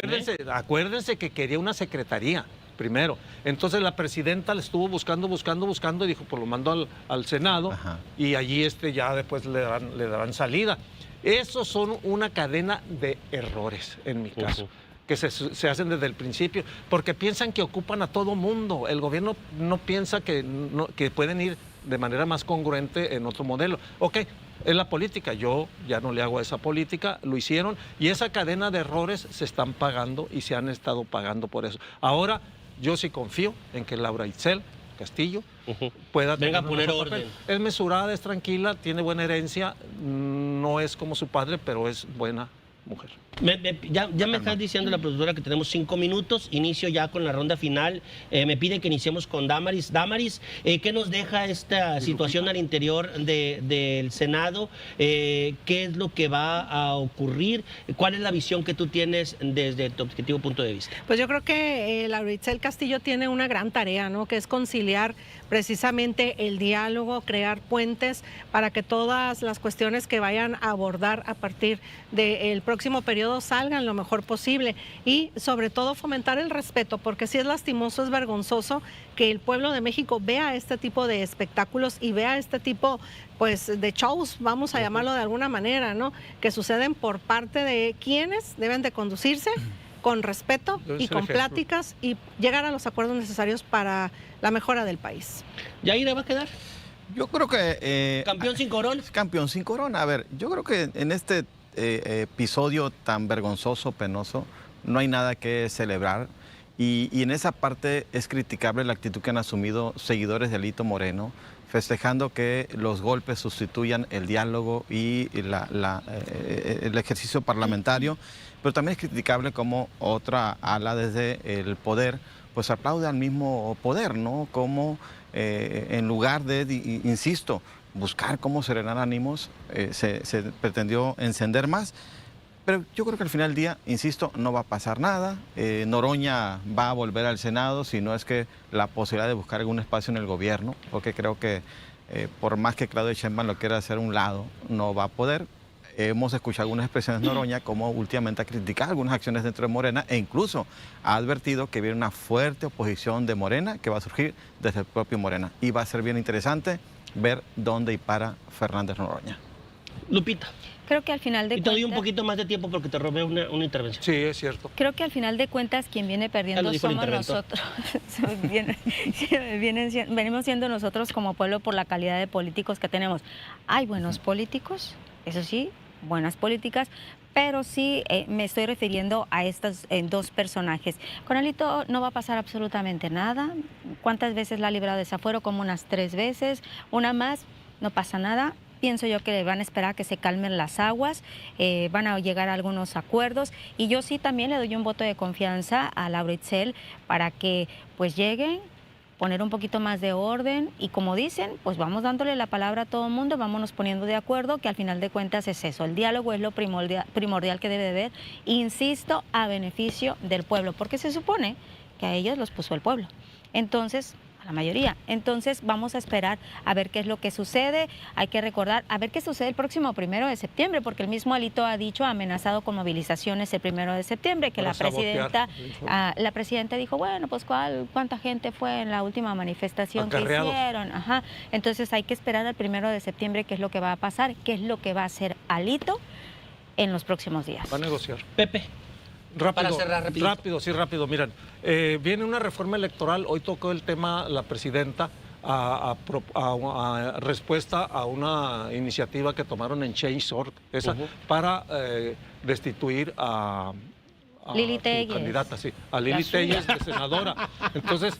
Acuérdense que quería una secretaría. Primero. Entonces la presidenta le estuvo buscando y dijo, pues lo mandó al Senado. Ajá. Y allí ya después le darán salida. Esos son una cadena de errores, en mi caso, que se hacen desde el principio, porque piensan que ocupan a todo mundo. El gobierno no piensa que pueden ir de manera más congruente en otro modelo. Ok, es la política, yo ya no le hago a esa política, lo hicieron, y esa cadena de errores se están pagando y se han estado pagando por eso. Ahora, yo sí confío en que Laura Itzel Castillo pueda Venga a tener un poner mejor papel. orden. Es mesurada, es tranquila, tiene buena herencia, no es como su padre, pero es buena mujer. Ya me estás diciendo la productora que tenemos 5 minutos, inicio ya con la ronda final. Me pide que iniciemos con Damaris. Damaris, ¿qué nos deja esta situación al interior del Senado? ¿Qué es lo que va a ocurrir? ¿Cuál es la visión que tú tienes desde tu objetivo punto de vista? Pues yo creo que Laura Itzel Castillo tiene una gran tarea, ¿no? Que es conciliar precisamente el diálogo, crear puentes para que todas las cuestiones que vayan a abordar a partir del próximo periodo salgan lo mejor posible y sobre todo fomentar el respeto, porque sí es lastimoso, es vergonzoso que el pueblo de México vea este tipo de espectáculos y vea este tipo pues de shows, vamos a llamarlo de alguna manera, ¿no? Que suceden por parte de quienes deben de conducirse con respeto Deben y ser con ejemplo. pláticas y llegar a los acuerdos necesarios para la mejora del país. ¿Yaira va a quedar? Yo creo que... ¿Campeón sin corona? Campeón sin corona. A ver, yo creo que en este episodio tan vergonzoso, penoso, no hay nada que celebrar. Y en esa parte es criticable la actitud que han asumido seguidores de Alito Moreno, festejando que los golpes sustituyan el diálogo y el ejercicio parlamentario, pero también es criticable como otra ala desde el poder, pues aplaude al mismo poder, ¿no? Como en lugar de, insisto, buscar cómo serenar ánimos, se pretendió encender más. Pero yo creo que al final del día, insisto, no va a pasar nada. Noroña va a volver al Senado, si no es que la posibilidad de buscar algún espacio en el gobierno, porque creo que por más que Claudia Sheinbaum lo quiera hacer a un lado, no va a poder. Hemos escuchado algunas expresiones de Noroña como últimamente ha criticado algunas acciones dentro de Morena e incluso ha advertido que viene una fuerte oposición de Morena que va a surgir desde el propio Morena. Y va a ser bien interesante ver dónde y para Fernández Noroña. Lupita. Creo que al final de Y te doy un cuentas... poquito más de tiempo porque te robé una intervención. Sí, es cierto. Creo que al final de cuentas quien viene Ya perdiendo lo dijo el somos interventor. nosotros. Venimos siendo nosotros como pueblo por la calidad de políticos que tenemos. Hay buenos políticos, eso sí, buenas políticas, pero sí me estoy refiriendo a estos dos personajes. Con Alito no va a pasar absolutamente nada. ¿Cuántas veces la ha librado de desafuero? Como unas 3 veces, una más, no pasa nada. Pienso yo que van a esperar a que se calmen las aguas, van a llegar a algunos acuerdos y yo sí también le doy un voto de confianza a Laura Itzel para que pues lleguen, poner un poquito más de orden y como dicen, pues vamos dándole la palabra a todo el mundo, vámonos poniendo de acuerdo que al final de cuentas es eso, el diálogo es lo primordial que debe de haber, insisto, a beneficio del pueblo, porque se supone que a ellos los puso el pueblo. Entonces, la mayoría. Entonces vamos a esperar a ver qué es lo que sucede. Hay que recordar a ver qué sucede el próximo 1 de septiembre, porque el mismo Alito ha dicho, ha amenazado con movilizaciones el 1 de septiembre, que Para sabotear. la presidenta dijo, bueno, pues cuánta gente fue en la última manifestación que Acarreados. hicieron. Ajá. Entonces hay que esperar al 1 de septiembre qué es lo que va a pasar, qué es lo que va a hacer Alito en los próximos días. Va a negociar. Pepe. Rápido, Para cerrar rapidito. rápido. Miren, viene una reforma electoral. Hoy tocó el tema la presidenta a respuesta a una iniciativa que tomaron en Change.org, esa para destituir a Lili su Telles. candidata, sí, a Lili La suya. Telles de senadora. Entonces,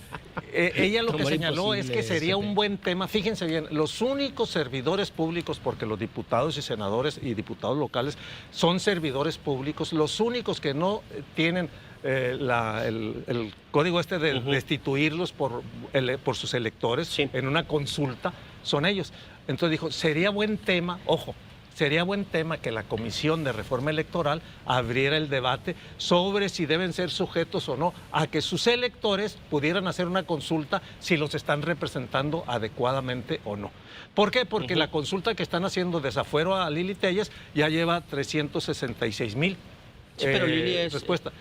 ella lo que ¿Cómo era señaló es que imposible sería ese un buen tema. Fíjense bien, los únicos servidores públicos, porque los diputados y senadores y diputados locales son servidores públicos, los únicos que no tienen el código este de destituirlos por sus electores Sí. en una consulta, son ellos. Entonces dijo, sería buen tema, ojo, sería buen tema que la Comisión de Reforma Electoral abriera el debate sobre si deben ser sujetos o no a que sus electores pudieran hacer una consulta si los están representando adecuadamente o no. ¿Por qué? Porque la consulta que están haciendo desafuero a Lili Téllez ya lleva 366,000 Sí, pero Lili es... respuesta.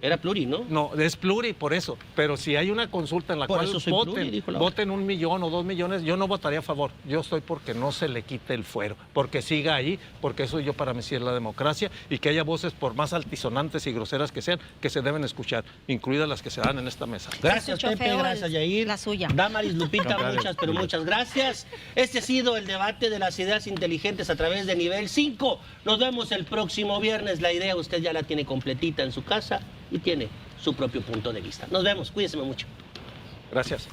Era pluri, ¿no? No, es pluri, por eso. Pero si hay una consulta en la Por cual eso soy pluri, dijo la voten 1 millón o 2 millones, yo no votaría a favor. Yo estoy porque no se le quite el fuero, porque siga ahí, porque eso yo para mí sí es la democracia y que haya voces, por más altisonantes y groseras que sean, que se deben escuchar, incluidas las que se dan en esta mesa. Gracias, escuchó Pepe, feo gracias, Yair. la suya. Damaris, Lupita, Contrario. muchas, pero muchas gracias. Este ha sido el debate de las ideas inteligentes a través de Nivel 5. Nos vemos el próximo viernes. La idea usted ya la tiene completita en su casa y tiene su propio punto de vista. Nos vemos, cuídese mucho. Gracias.